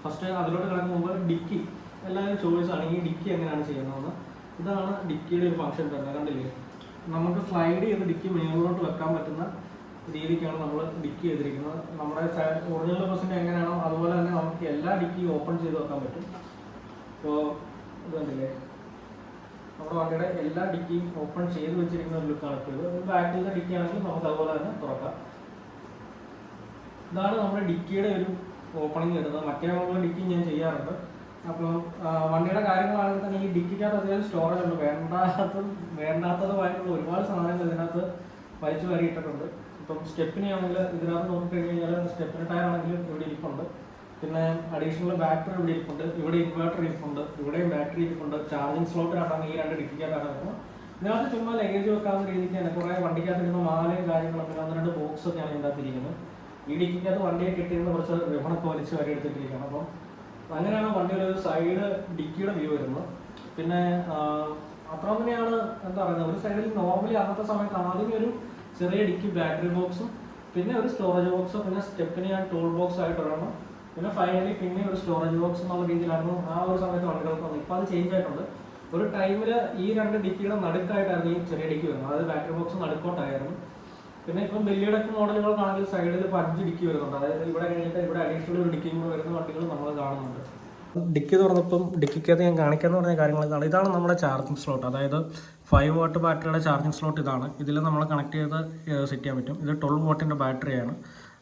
ഫസ്റ്റ് അതിലോട്ട് കിടക്കുന്ന മുമ്പ് ഡിക്കി എല്ലാവരും ചോയ്സാണ് ഈ ഡിക്കി എങ്ങനെയാണ് ചെയ്യുന്നതെന്ന്. ഇതാണ് ഡിക്കിയുടെ ഒരു ഫംഗ്ഷൻ വരുന്നത്, കണ്ടില്ലേ? നമുക്ക് സ്ലൈഡ് ചെയ്ത് ഡിക്കി മേളിലോട്ട് വെക്കാൻ പറ്റുന്ന രീതിക്കാണ് നമ്മൾ ഡിക്കി ചെയ്തിരിക്കുന്നത്. നമ്മുടെ ഒറിജിനൽ ബസ്സിൻ്റെ എങ്ങനെയാണോ അതുപോലെ തന്നെ നമുക്ക് എല്ലാ ഡിക്കിയും ഓപ്പൺ ചെയ്ത് വെക്കാൻ പറ്റും. ഇപ്പോൾ ഇത് കണ്ടില്ലേ, നമ്മുടെ വണ്ടിയുടെ എല്ലാ ഡിക്കിയും ഓപ്പൺ ചെയ്ത് വെച്ചിരിക്കുന്ന ഒരു ലുക്കാണ് ഇപ്പോൾ ഇത്. ബാക്കിലത്തെ ഡിക്കി ആണെങ്കിൽ നമുക്ക് അതുപോലെ തന്നെ തുറക്കാം. ഇതാണ് നമ്മുടെ ഡിക്കിയുടെ ഒരു ഓപ്പണിങ് വരുന്നത്. മറ്റേ മോഡൽ ഡിക്കി ഞാൻ ചെയ്യാറുണ്ട്. അപ്പം വണ്ടിയുടെ കാര്യങ്ങളാണെങ്കിൽ തന്നെ ഈ ഡിക്കിക്കകത്ത് അത്യാവശ്യം സ്റ്റോറേജ് ഉണ്ട്. വേണ്ടാത്തതുമായിട്ടുള്ള ഒരുപാട് സാധനങ്ങൾ ഇതിനകത്ത് വലിച്ചു വാരിയിട്ടിട്ടുണ്ട്. ഇപ്പം സ്റ്റെപ്പിനെ ആണെങ്കിൽ ഇതിനകത്ത് നോക്കിക്കഴിഞ്ഞ് കഴിഞ്ഞാൽ സ്റ്റെപ്പിന് ടയർ ആണെങ്കിലും ഇവിടെ ഇരിപ്പുണ്ട്. പിന്നെ അഡീഷണൽ ബാറ്ററി ഇവിടെ ഇരിപ്പുണ്ട്, ഇവിടെ ഇൻവേർട്ടർ ഇരിപ്പുണ്ട്, ഇവിടെയും ബാറ്ററി ഇരിപ്പുണ്ട്. ചാർജിങ് സ്ലോട്ടിനാണ് ഈ രണ്ട് ഡിക്കിക്കകത്താണ് വരുന്നത്. ഇതിനകത്ത് ചുമ്മാ ലഗേജ് വെക്കാവുന്ന രീതിക്ക് തന്നെ കുറേ വണ്ടിക്കകത്തിരുന്ന മാലയും കാര്യങ്ങളും പിന്നെ 1-2 ബോക്സ് ഒക്കെയാണ് ഇതിനകത്ത് ഇരിക്കുന്നത്. ഈ ഡിക്കിക്കകത്ത് വണ്ടിയെ കെട്ടിയിരുന്ന കുറച്ച് റിബണൊക്കെ വലിച്ച് വരി എടുത്തിട്ടിരിക്കുകയാണ്. അപ്പം അങ്ങനെയാണ് വണ്ടിയുടെ ഒരു സൈഡ് ഡിക്കിയുടെ വ്യൂ വരുന്നത്. പിന്നെ അത്ര തന്നെയാണ് എന്താ പറയുന്നത്, ഒരു സൈഡിൽ നോർമലി അന്നത്തെ സമയത്ത് ആദ്യമേ ഒരു ചെറിയ ഡിക്കി ബാറ്ററി ബോക്സും പിന്നെ ഒരു സ്റ്റോറേജ് ബോക്സും പിന്നെ സ്റ്റെപ്പിന് ഞാൻ ടൂൾ ബോക്സ് ആയിട്ട് ഒരെണ്ണം പിന്നെ ഫൈനലി പിന്നെ ഒരു സ്റ്റോറേജ് ബോക്സ് എന്നുള്ള രീതിയിലായിരുന്നു ആ ഒരു സമയത്ത് വണ്ടികൾക്ക് വന്നത്. ഇപ്പോൾ അത് ചേഞ്ച് ആയിട്ടുണ്ട്. ഒരു ടൈമിൽ ഈ രണ്ട് ഡിക്കിയുടെ നടുക്കായിട്ടായിരുന്നു ഈ ചെറിയ ഡിക്കി വരുന്നത്, അതായത് ബാറ്ററി ബോക്സ് നടുക്കോട്ടായിരുന്നു. പിന്നെ ഇപ്പം വലിയ മോഡലുകൾക്കാണെങ്കിൽ സൈഡിൽ ഇപ്പോൾ 5 ഡിക്കി വരുന്നുണ്ട്. അതായത് ഇവിടെ കഴിഞ്ഞിട്ട് ഇവിടെ അഡീഷണൽ ഒരു ഡിക്കിയും കൂടെ വരുന്ന വണ്ടികൾ നമ്മൾ കാണുന്നുണ്ട്. ഡിക്കി തുറന്നപ്പം ഡിക്കിക്കകത്ത് ഞാൻ കാണിക്കാന്ന് പറഞ്ഞ കാര്യങ്ങൾ ഇതാണ് നമ്മുടെ ചാർജിങ് സ്ലോട്ട്. അതായത് 5 വാട്ട് ബാറ്ററിയുടെ ചാർജിങ് സ്ലോട്ട് ഇതാണ്. ഇതിൽ നമ്മൾ കണക്ട് ചെയ്ത് സെറ്റ് ചെയ്യാൻ പറ്റും. ഇത് 12 വാട്ടിൻ്റെ ബാറ്ററിയാണ്.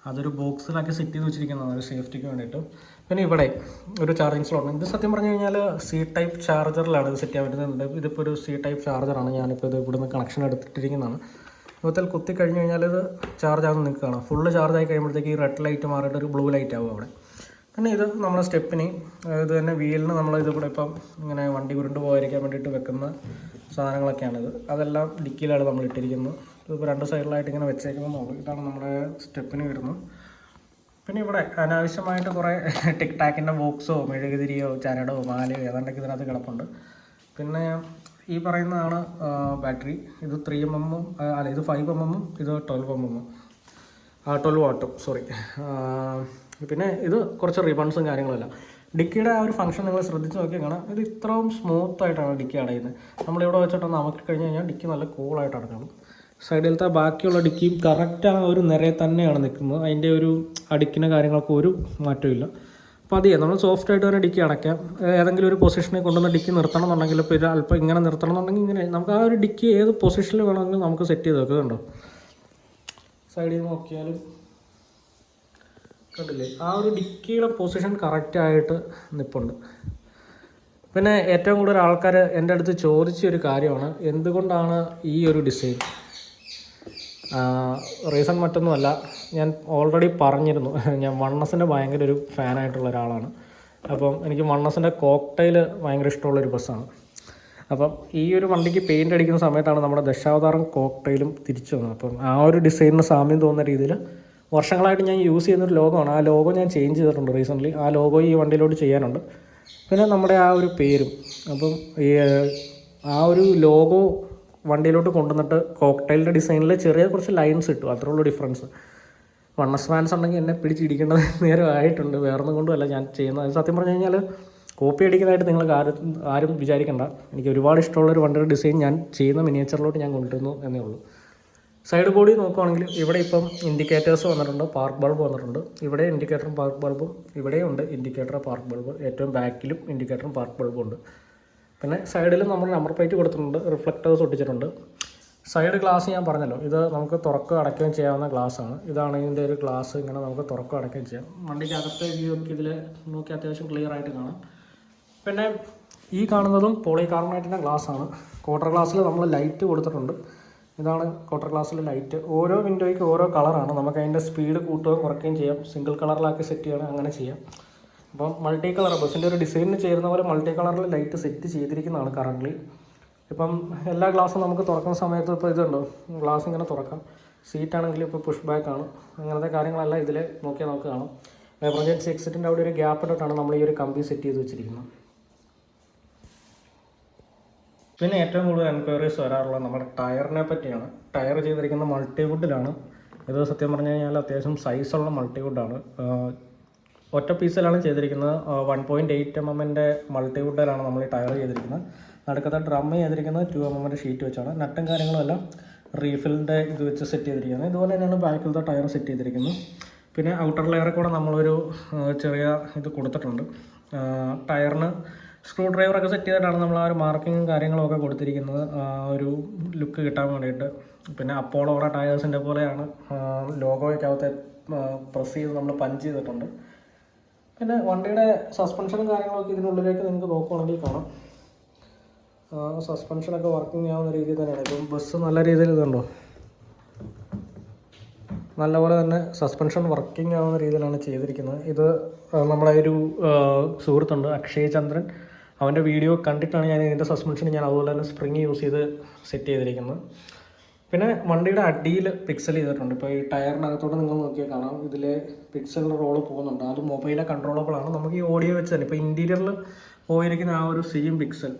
അതൊരു ബോക്സിലാക്കി സെറ്റ് ചെയ്ത് വെച്ചിരിക്കുന്നതാണ് ഒരു സേഫ്റ്റിക്ക് വേണ്ടിയിട്ട്. പിന്നെ ഇവിടെ ഒരു ചാർജിങ് സ്ലോട്ട്. ഇത് സത്യം പറഞ്ഞു കഴിഞ്ഞാൽ C ടൈപ്പ് ചാർജറിലാണ് ഇത് സെറ്റ് ചെയ്യാൻ പറ്റുന്നത്. ഇതിപ്പോൾ ഒരു C ടൈപ്പ് ചാർജറാണ്. ഞാനിപ്പോൾ ഇത് ഇവിടുന്ന് കണക്ഷൻ എടുത്തിട്ടിരിക്കുന്നതാണ്. മൊത്തത്തിൽ കുത്തി കഴിഞ്ഞ് കഴിഞ്ഞാൽ ഇത് ചാർജ് ആകുന്ന നിൽക്കുകയാണ്. ഫുള്ള് ചാർജ് ആയി കഴിയുമ്പോഴത്തേക്ക് ഈ റെഡ് ലൈറ്റ് മാറിയിട്ട് ഒരു ബ്ലൂ ലൈറ്റ് ആവും അവിടെ. പിന്നെ ഇത് നമ്മുടെ സ്റ്റെപ്പിന് ഇത് തന്നെ വീലിന് നമ്മൾ ഇതിവിടെ ഇപ്പം ഇങ്ങനെ വണ്ടി ഉരുണ്ട് പോകാതിരിക്കാൻ വേണ്ടിയിട്ട് വെക്കുന്ന സാധനങ്ങളൊക്കെയാണിത്. അതെല്ലാം ഡിക്കിയിലാണ് നമ്മൾ ഇട്ടിരിക്കുന്നത്. ഇതിപ്പോൾ 2 സൈഡിലായിട്ട് ഇങ്ങനെ വെച്ചേക്കുന്നതാണ്. ഇതാണ് നമ്മുടെ സ്റ്റെപ്പിന് വരുന്നത്. പിന്നെ ഇവിടെ അനാവശ്യമായിട്ട് കുറേ ടിക് ടാക്കിൻ്റെ ബോക്സോ മെഴുകുതിരിയോ ചരടോ മാലയോ ഏതാണ്ടൊക്കെ ഇതിനകത്ത് കിടപ്പുണ്ട്. പിന്നെ ഈ പറയുന്നതാണ് ബാറ്ററി. ഇത് 3mm അല്ല, ഇത് 5mm, ഇത് 12mm, 12 വാട്ടും, സോറി. പിന്നെ ഇത് കുറച്ച് റിബൺസും കാര്യങ്ങളല്ല. ഡിക്കിയുടെ ആ ഒരു ഫംഗ്ഷൻ നിങ്ങൾ ശ്രദ്ധിച്ച് നോക്കിയാൽ കാണാം, ഇത് ഇത്രയും സ്മൂത്തായിട്ടാണ് ഡിക്കി അടയുന്നത്. നമ്മളിവിടെ വെച്ചിട്ടൊന്ന് അമക്കി കഴിഞ്ഞ് കഴിഞ്ഞാൽ ഡിക്കി നല്ല കൂളായിട്ട് അടക്കണം. സൈഡിലത്തെ ബാക്കിയുള്ള ഡിക്കിയും കറക്റ്റ് ആ ഒരു നിരയെ തന്നെയാണ് നിൽക്കുന്നത്. അതിൻ്റെ ഒരു അടിക്കുന്ന കാര്യങ്ങൾക്ക് ഒരു മാറ്റമില്ല. അപ്പോൾ അതെ, നമ്മൾ സോഫ്റ്റ് ആയിട്ട് തന്നെ ഡിക്കി അടയ്ക്കാം. ഏതെങ്കിലും ഒരു പൊസിഷനിൽ കൊണ്ടുവന്ന് ഡിക്കി നിർത്തണം എന്നുണ്ടെങ്കിൽ, ഇപ്പോൾ ഇത് അല്പം ഇങ്ങനെ നിർത്തണം എന്നുണ്ടെങ്കിൽ ഇങ്ങനെ നമുക്ക് ആ ഒരു ഡിക്കി ഏത് പൊസിഷനിൽ വേണമെങ്കിലും നമുക്ക് സെറ്റ് ചെയ്ത് വെക്കുന്നുണ്ടോ. സൈഡിൽ നോക്കിയാലും കണ്ടില്ലേ, ആ ഒരു ഡിക്കിയുടെ പൊസിഷൻ കറക്റ്റായിട്ട് നിൽപ്പുണ്ട്. പിന്നെ ഏറ്റവും കൂടുതൽ ആൾക്കാർ എൻ്റെ അടുത്ത് ചോദിച്ചൊരു കാര്യമാണ്, എന്തുകൊണ്ടാണ് ഈ ഒരു ഡിസൈൻ. റീസൺ മറ്റൊന്നുമല്ല, ഞാൻ ഓൾറെഡി പറഞ്ഞിരുന്നു, ഞാൻ വണ്ണസിൻ്റെ ഭയങ്കര ഒരു ഫാനായിട്ടുള്ള ഒരാളാണ്. അപ്പം എനിക്ക് വണ്ണസിൻ്റെ കോക്ടെയിൽ ഭയങ്കര ഇഷ്ടമുള്ളൊരു ബസ്സാണ്. അപ്പം ഈ ഒരു വണ്ടിക്ക് പെയിൻ്റ് അടിക്കുന്ന സമയത്താണ് നമ്മുടെ ദശാവതാരം കോക്ടെയിലും തിരിച്ചു വന്നത്. അപ്പം ആ ഒരു ഡിസൈനിന് സാമ്യം തോന്നുന്ന രീതിയിൽ വർഷങ്ങളായിട്ട് ഞാൻ യൂസ് ചെയ്യുന്നൊരു ലോഗോയാണ്. ആ ലോഗോ ഞാൻ ചേഞ്ച് ചെയ്തിട്ടുണ്ട് റീസെൻ്റ്ലി. ആ ലോഗോ ഈ വണ്ടിയിലോട്ട് ചെയ്യാനുണ്ട്. പിന്നെ നമ്മുടെ ആ ഒരു പേരും. അപ്പം ഈ ആ ഒരു ലോഗോ വണ്ടിയിലോട്ട് കൊണ്ടുവന്നിട്ട് കോക്ടെയിലിൻ്റെ ഡിസൈനിൽ ചെറിയ കുറച്ച് ലൈൻസ് ഇട്ടു, അത്രേ ഉള്ളൂ ഡിഫറൻസ്. വണ്ണസ് ഫാൻസ് ഉണ്ടെങ്കിൽ എന്നെ പിടിച്ചിരിക്കേണ്ടത് നേരമായിട്ടുണ്ട്. വേറൊന്നും കൊണ്ടുമല്ല ഞാൻ ചെയ്യുന്നത്. സത്യം പറഞ്ഞു കഴിഞ്ഞാൽ കോപ്പി അടിക്കുന്നതായിട്ട് നിങ്ങൾ ആരും വിചാരിക്കേണ്ട. എനിക്ക് ഒരുപാട് ഇഷ്ടമുള്ളൊരു വണ്ടിയുടെ ഡിസൈൻ ഞാൻ ചെയ്യുന്ന മിനിയേച്ചറിലോട്ട് ഞാൻ കൊണ്ടുവരുന്നു എന്നേ ഉള്ളൂ. സൈഡ് ബോഡി നോക്കുവാണെങ്കിൽ ഇവിടെ ഇപ്പം ഇൻഡിക്കേറ്റേഴ്സ് വന്നിട്ടുണ്ട്, പാർക്ക് ബൾബ് വന്നിട്ടുണ്ട്. ഇവിടെ ഇൻഡിക്കേറ്ററും പാർക്ക് ബൾബും ഇവിടെയും ഉണ്ട്, ഇൻഡിക്കേറ്റർ പാർക്ക് ബൾബ്. ഏറ്റവും ബാക്കിലും ഇൻഡിക്കേറ്ററും പാർക്ക് ബൾബും ഉണ്ട്. പിന്നെ സൈഡിലും നമ്മൾ നമ്പർ പ്ലേറ്റ് കൊടുത്തിട്ടുണ്ട്, റിഫ്ലക്റ്റേഴ്സ് ഒട്ടിച്ചിട്ടുണ്ട്. സൈഡ് ഗ്ലാസ് ഞാൻ പറഞ്ഞല്ലോ, ഇത് നമുക്ക് തുറക്കുക അടയ്ക്കുകയും ചെയ്യാവുന്ന ഗ്ലാസ്സാണ്. ഇതാണ് ഇതിൻ്റെ ഒരു ഗ്ലാസ്. ഇങ്ങനെ നമുക്ക് തുറക്കുക അടയ്ക്കുകയും ചെയ്യാം. വണ്ടിക്ക് അകത്തെ വ്യൂ ഒക്കെ ഇതിൽ നോക്കി അത്യാവശ്യം ക്ലിയർ ആയിട്ട് കാണാം. പിന്നെ ഈ കാണുന്നതും പോളികാർബണേറ്റിൻ്റെ ഗ്ലാസ്സാണ്. ക്വാർട്ടർ ഗ്ലാസ്സിൽ നമ്മൾ ലൈറ്റ് കൊടുത്തിട്ടുണ്ട്. ഇതാണ് ക്വാർട്ടർ ഗ്ലാസ്സിലെ ലൈറ്റ്. ഓരോ വിൻഡോയ്ക്ക് ഓരോ കളറാണ്. നമുക്ക് അതിൻ്റെ സ്പീഡ് കൂട്ടുകയും കുറയ്ക്കുകയും ചെയ്യാം. സിംഗിൾ കളറിലാക്കി സെറ്റ് ചെയ്യണം, അങ്ങനെ ചെയ്യാം. അപ്പം മൾട്ടി കളർ ബസ്സിൻ്റെ ഒരു ഡിസൈനിന് ചേരുന്ന പോലെ മൾട്ടി കളറിൽ ലൈറ്റ് സെറ്റ് ചെയ്തിരിക്കുന്നതാണ് കറൻ്റ്ലി. ഇപ്പം എല്ലാ ഗ്ലാസും നമുക്ക് തുറക്കുന്ന സമയത്ത് ഇപ്പോൾ ഇതുണ്ടോ, ഗ്ലാസ് ഇങ്ങനെ തുറക്കാം. സീറ്റാണെങ്കിൽ ഇപ്പോൾ പുഷ് ബാക്കാണ്. അങ്ങനത്തെ കാര്യങ്ങളെല്ലാം ഇതിൽ നോക്കിയാൽ നമുക്ക് കാണാം. എമർജൻസി എക്സിറ്റിൻ്റെ അവിടെ ഒരു ഗ്യാപ്പ് ഇട്ടിട്ടാണ് നമ്മൾ ഈ ഒരു കമ്പി സെറ്റ് ചെയ്ത് വെച്ചിരിക്കുന്നത്. പിന്നെ ഏറ്റവും കൂടുതൽ എൻക്വയറീസ് വരാറുള്ളത് നമ്മുടെ ടയറിനെ പറ്റിയാണ്. ടയർ ചെയ്തിരിക്കുന്ന മൾട്ടിവുഡിലാണ്. ഇത് സത്യം പറഞ്ഞു കഴിഞ്ഞാൽ അത്യാവശ്യം സൈസുള്ള മൾട്ടിവുഡാണ്. ഒറ്റ പീസിലാണ് ചെയ്തിരിക്കുന്നത്. 1.8 mm മൾട്ടിവുഡിലാണ് നമ്മൾ ഈ ടയർ ചെയ്തിരിക്കുന്നത്. നടുക്കത്തെ ഡ്രം ചെയ്തിരിക്കുന്നത് 2 mm ഷീറ്റ് വെച്ചാണ്. നട്ടും കാര്യങ്ങളും എല്ലാം റീഫിലിൻ്റെ ഇത് വെച്ച് സെറ്റ് ചെയ്തിരിക്കുന്നത്. ഇതുപോലെ തന്നെയാണ് ബാക്കിലത്തെ ടയർ സെറ്റ് ചെയ്തിരിക്കുന്നത്. പിന്നെ ഔട്ടർ ലെയറിൽ കൂടെ നമ്മളൊരു ചെറിയ ഇത് കൊടുത്തിട്ടുണ്ട്. ടയറിന് സ്ക്രൂ ഡ്രൈവറൊക്കെ സെറ്റ് ചെയ്തിട്ടാണ് നമ്മൾ ആ ഒരു മാർക്കിങ്ങും കാര്യങ്ങളൊക്കെ കൊടുത്തിരിക്കുന്നത്, ഒരു ലുക്ക് കിട്ടാൻ വേണ്ടിയിട്ട്. പിന്നെ അപ്പോളോയുടെ ടയേഴ്സിൻ്റെ പോലെയാണ് ലോഗോയ്ക്കകത്തെ പ്രസ് ചെയ്ത് നമ്മൾ പഞ്ച് ചെയ്തിട്ടുണ്ട്. പിന്നെ വണ്ടിയുടെ സസ്പെൻഷനും കാര്യങ്ങളൊക്കെ ഇതിനുള്ളിലേക്ക് നിങ്ങൾക്ക് നോക്കുകയാണെങ്കിൽ കാണാം. സസ്പെൻഷനൊക്കെ വർക്കിംഗ് ആവുന്ന രീതിയിൽ തന്നെയാണ്. ഇപ്പം ബസ് നല്ല രീതിയിൽ ഇതുണ്ടോ, നല്ലപോലെ തന്നെ സസ്പെൻഷൻ വർക്കിംഗ് ആവുന്ന രീതിയിലാണ് ചെയ്തിരിക്കുന്നത്. ഇത് നമ്മളെ ഒരു സുഹൃത്തുണ്ട് അക്ഷയ് ചന്ദ്രൻ, അവൻ്റെ വീഡിയോ കണ്ടിട്ടാണ് ഞാൻ ഇതിൻ്റെ സസ്പെൻഷൻ ഞാൻ അതുപോലെ തന്നെ സ്പ്രിങ് യൂസ് ചെയ്ത് സെറ്റ് ചെയ്തിരിക്കുന്നത്. പിന്നെ വണ്ടിയുടെ അടിയിൽ പിക്സൽ ചെയ്തിട്ടുണ്ട്. ഇപ്പോൾ ഈ ടയറിനകത്തോട്ട് നിങ്ങൾ നോക്കിയാൽ കാണാം, ഇതിൽ പിക്സലിൻ്റെ റോള് പോകുന്നുണ്ട്. അത് മൊബൈലെ കൺട്രോളബിളാണ്. നമുക്ക് ഈ ഓഡിയോ വെച്ച് തന്നെ ഇപ്പോൾ ഇൻറ്റീരിയറിൽ പോയിരിക്കുന്ന ആ ഒരു സെയിം പിക്സൽ,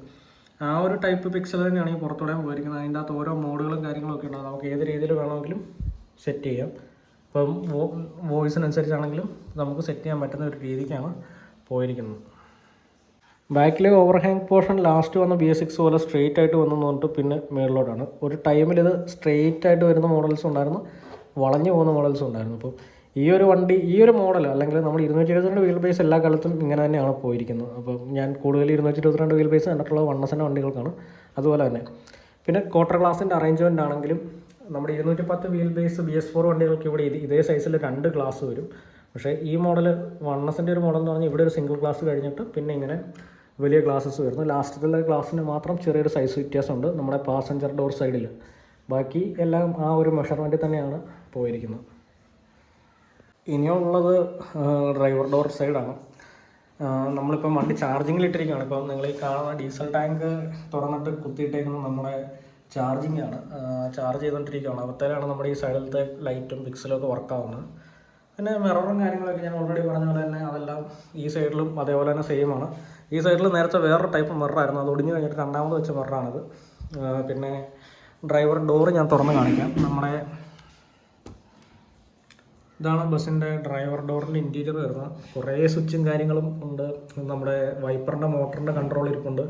ആ ഒരു ടൈപ്പ് പിക്സൽ തന്നെയാണ് ഈ പുറത്തോടെ പോയിരിക്കുന്നത്. അതിൻ്റെ അകത്ത് ഓരോ മോഡുകളും കാര്യങ്ങളൊക്കെ ഉണ്ടാകും. നമുക്ക് ഏത് രീതിയിൽ വേണമെങ്കിലും സെറ്റ് ചെയ്യാം. ഇപ്പം വോയിസിനനുസരിച്ചാണെങ്കിലും നമുക്ക് സെറ്റ് ചെയ്യാൻ പറ്റുന്ന ഒരു രീതിക്കാണ് പോയിരിക്കുന്നത്. ബാക്കിലെ ഓവർഹാങ് പോർഷൻ ലാസ്റ്റ് വന്ന BS6 പോലെ സ്ട്രെയിറ്റ് ആയിട്ട് വന്നു പറഞ്ഞിട്ട് പിന്നെ മേളിലോട്ടാണ്. ഒരു ടൈമിൽ ഇത് സ്ട്രെയിറ്റ് ആയിട്ട് വരുന്ന മോഡൽസ് ഉണ്ടായിരുന്നു, വളഞ്ഞു പോകുന്ന മോഡൽസ് ഉണ്ടായിരുന്നു. അപ്പോൾ ഈ ഒരു വണ്ടി, ഈ ഒരു മോഡൽ അല്ലെങ്കിൽ നമ്മൾ 222 വീൽ ബേസ് എല്ലാ കാലത്തും ഇങ്ങനെ തന്നെയാണ് പോയിരിക്കുന്നത്. അപ്പം ഞാൻ കൂടുതൽ 222 വീൽ ബേസ് കണ്ടിട്ടുള്ളത് വണ്ണസിൻ്റെ വണ്ടികൾക്കാണ്. അതുപോലെ തന്നെ പിന്നെ ക്വാർട്ടർ ഗ്ലാസിൻ്റെ അറേഞ്ച്മെൻ്റ് ആണെങ്കിലും നമ്മുടെ 210 വീൽ ബേസ് BS4 വണ്ടികൾക്ക് ഇവിടെ ഇതേ സൈസിൽ 2 ഗ്ലാസ് വരും. പക്ഷേ ഈ മോഡൽ വണ്ണസിൻ്റെ ഒരു മോഡൽ എന്ന് പറഞ്ഞാൽ ഇവിടെ ഒരു സിംഗിൾ ഗ്ലാസ് കഴിഞ്ഞിട്ട് പിന്നെ ഇങ്ങനെ വലിയ ഗ്ലാസ്സസ് വരുന്നു. ലാസ്റ്റത്തിലെ ഗ്ലാസ്സിന് മാത്രം ചെറിയൊരു സൈസ് വ്യത്യാസമുണ്ട് നമ്മുടെ പാസഞ്ചർ ഡോർ സൈഡിൽ. ബാക്കി എല്ലാം ആ ഒരു മെഷർമെൻറ്റിൽ തന്നെയാണ് പോയിരിക്കുന്നത്. ഇനിയുള്ളത് ഡ്രൈവർ ഡോർ സൈഡാണ്. നമ്മളിപ്പം വണ്ടി ചാർജിങ്ങിലിട്ടിരിക്കുകയാണ്. ഇപ്പം നിങ്ങൾ ഈ കാണുന്ന ഡീസൽ ടാങ്ക് തുറന്നിട്ട് കുത്തിയിട്ടേക്കുന്നത് നമ്മുടെ ചാർജിങ് ആണ്. ചാർജ് ചെയ്തുകൊണ്ടിരിക്കുകയാണ്. അവിടത്തേലാണ് നമ്മുടെ ഈ സൈഡിലത്തെ ലൈറ്റും പിക്സലും ഒക്കെ വർക്കാവുന്നത്. പിന്നെ മിററും കാര്യങ്ങളൊക്കെ ഞാൻ ഓൾറെഡി പറഞ്ഞ പോലെ തന്നെ അതെല്ലാം ഈ സൈഡിലും അതേപോലെ തന്നെ സെയിം ആണ്. ഈ സൈഡിൽ നേരത്തെ വേറൊരു ടൈപ്പ് മിററായിരുന്നു, അത് ഒടിഞ്ഞ് കഴിഞ്ഞിട്ട് രണ്ടാമത് വെച്ച മിററാണിത്. പിന്നെ ഡ്രൈവർ ഡോറ് ഞാൻ തുറന്ന് കാണിക്കാം. ഇതാണ് ബസ്സിൻ്റെ ഡ്രൈവർ ഡോറിൻ്റെ ഇൻറ്റീരിയർ വരുന്നത്. കുറേ സ്വിച്ചും കാര്യങ്ങളും ഉണ്ട്. നമ്മുടെ വൈപ്പറിൻ്റെ മോട്ടറിൻ്റെ കൺട്രോൾ ഇരിപ്പുണ്ട്,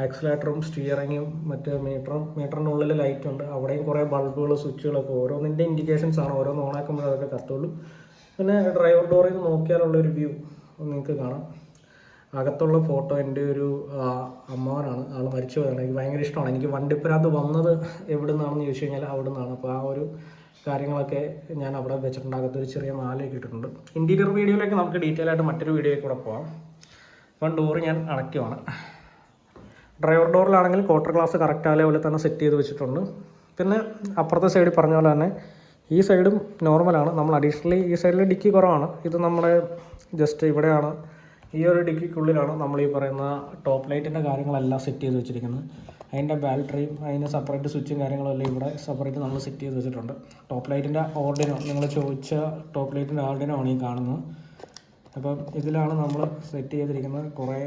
ആക്സിലേറ്ററും സ്റ്റിയറിങ്ങും മറ്റ് മീറ്ററിൻ്റെ ഉള്ളിൽ ലൈറ്റുണ്ട്. അവിടെയും കുറേ ബൾബുകൾ സ്വിച്ചുകളൊക്കെ ഓരോന്നിൻ്റെ ഇൻഡിക്കേഷൻസ് ആണ്. ഓരോന്ന് ഓണാക്കുമ്പോൾ അതൊക്കെ കത്തുള്ളൂ. പിന്നെ ഡ്രൈവർ ഡോറിൽ നിന്ന് നോക്കിയാലുള്ളൊരു വ്യൂ നിങ്ങൾക്ക് കാണാം. അകത്തുള്ള ഫോട്ടോ എൻ്റെ ഒരു അമ്മാവനാണ്, ആൾ മരിച്ചു പോയതാണ്. എനിക്ക് ഭയങ്കര ഇഷ്ടമാണ്. എനിക്ക് വണ്ടിപ്പുരത്ത് വന്നത് എവിടെ നിന്നാണെന്ന് ചോദിച്ചു കഴിഞ്ഞാൽ അവിടെ നിന്നാണ്. അപ്പോൾ ആ ഒരു കാര്യങ്ങളൊക്കെ ഞാൻ അവിടെ വെച്ചിട്ടുണ്ട്. അകത്തൊരു ചെറിയ മാലയൊക്കെ ഇട്ടിട്ടുണ്ട്. ഇൻറ്റീരിയർ വീഡിയോയിലേക്ക് നമുക്ക് ഡീറ്റെയിൽ ആയിട്ട് മറ്റൊരു വീഡിയോയിൽ കൂടെ പോകാം. അപ്പം ഡോറ് ഞാൻ അടയ്ക്കുവാണ്. ഡ്രൈവർ ഡോറിലാണെങ്കിൽ ക്വാർട്ടർ ഗ്ലാസ് കറക്റ്റ് ആയ പോലെ തന്നെ സെറ്റ് ചെയ്ത് വെച്ചിട്ടുണ്ട്. പിന്നെ അപ്പുറത്തെ സൈഡിൽ പറഞ്ഞ പോലെ തന്നെ ഈ സൈഡും നോർമലാണ്. നമ്മൾ അഡീഷണലി ഈ സൈഡിൽ ഡിക്കി കുറവാണ്. ഇത് നമ്മുടെ ജസ്റ്റ് ഇവിടെയാണ്, ഈ ഒരു ഡിക്കിക്കുള്ളിലാണ് നമ്മൾ ഈ പറയുന്ന ടോപ്പ് ലൈറ്റിൻ്റെ കാര്യങ്ങളെല്ലാം സെറ്റ് ചെയ്ത് വെച്ചിരിക്കുന്നത്. അതിൻ്റെ ബാറ്ററിയും അതിന് സെപ്പറേറ്റ് സ്വിച്ചും കാര്യങ്ങളെല്ലാം ഇവിടെ സെപ്പറേറ്റ് നമ്മൾ സെറ്റ് ചെയ്ത് വെച്ചിട്ടുണ്ട്. ടോപ്പ് ലൈറ്റിൻ്റെ ഓർഡിനോ, നിങ്ങൾ ചോദിച്ച ടോപ്പ് ലൈറ്റിൻ്റെ ഓർഡിനോ ആണ് ഈ കാണുന്നത്. അപ്പം ഇതിലാണ് നമ്മൾ സെറ്റ് ചെയ്തിരിക്കുന്നത്. കുറേ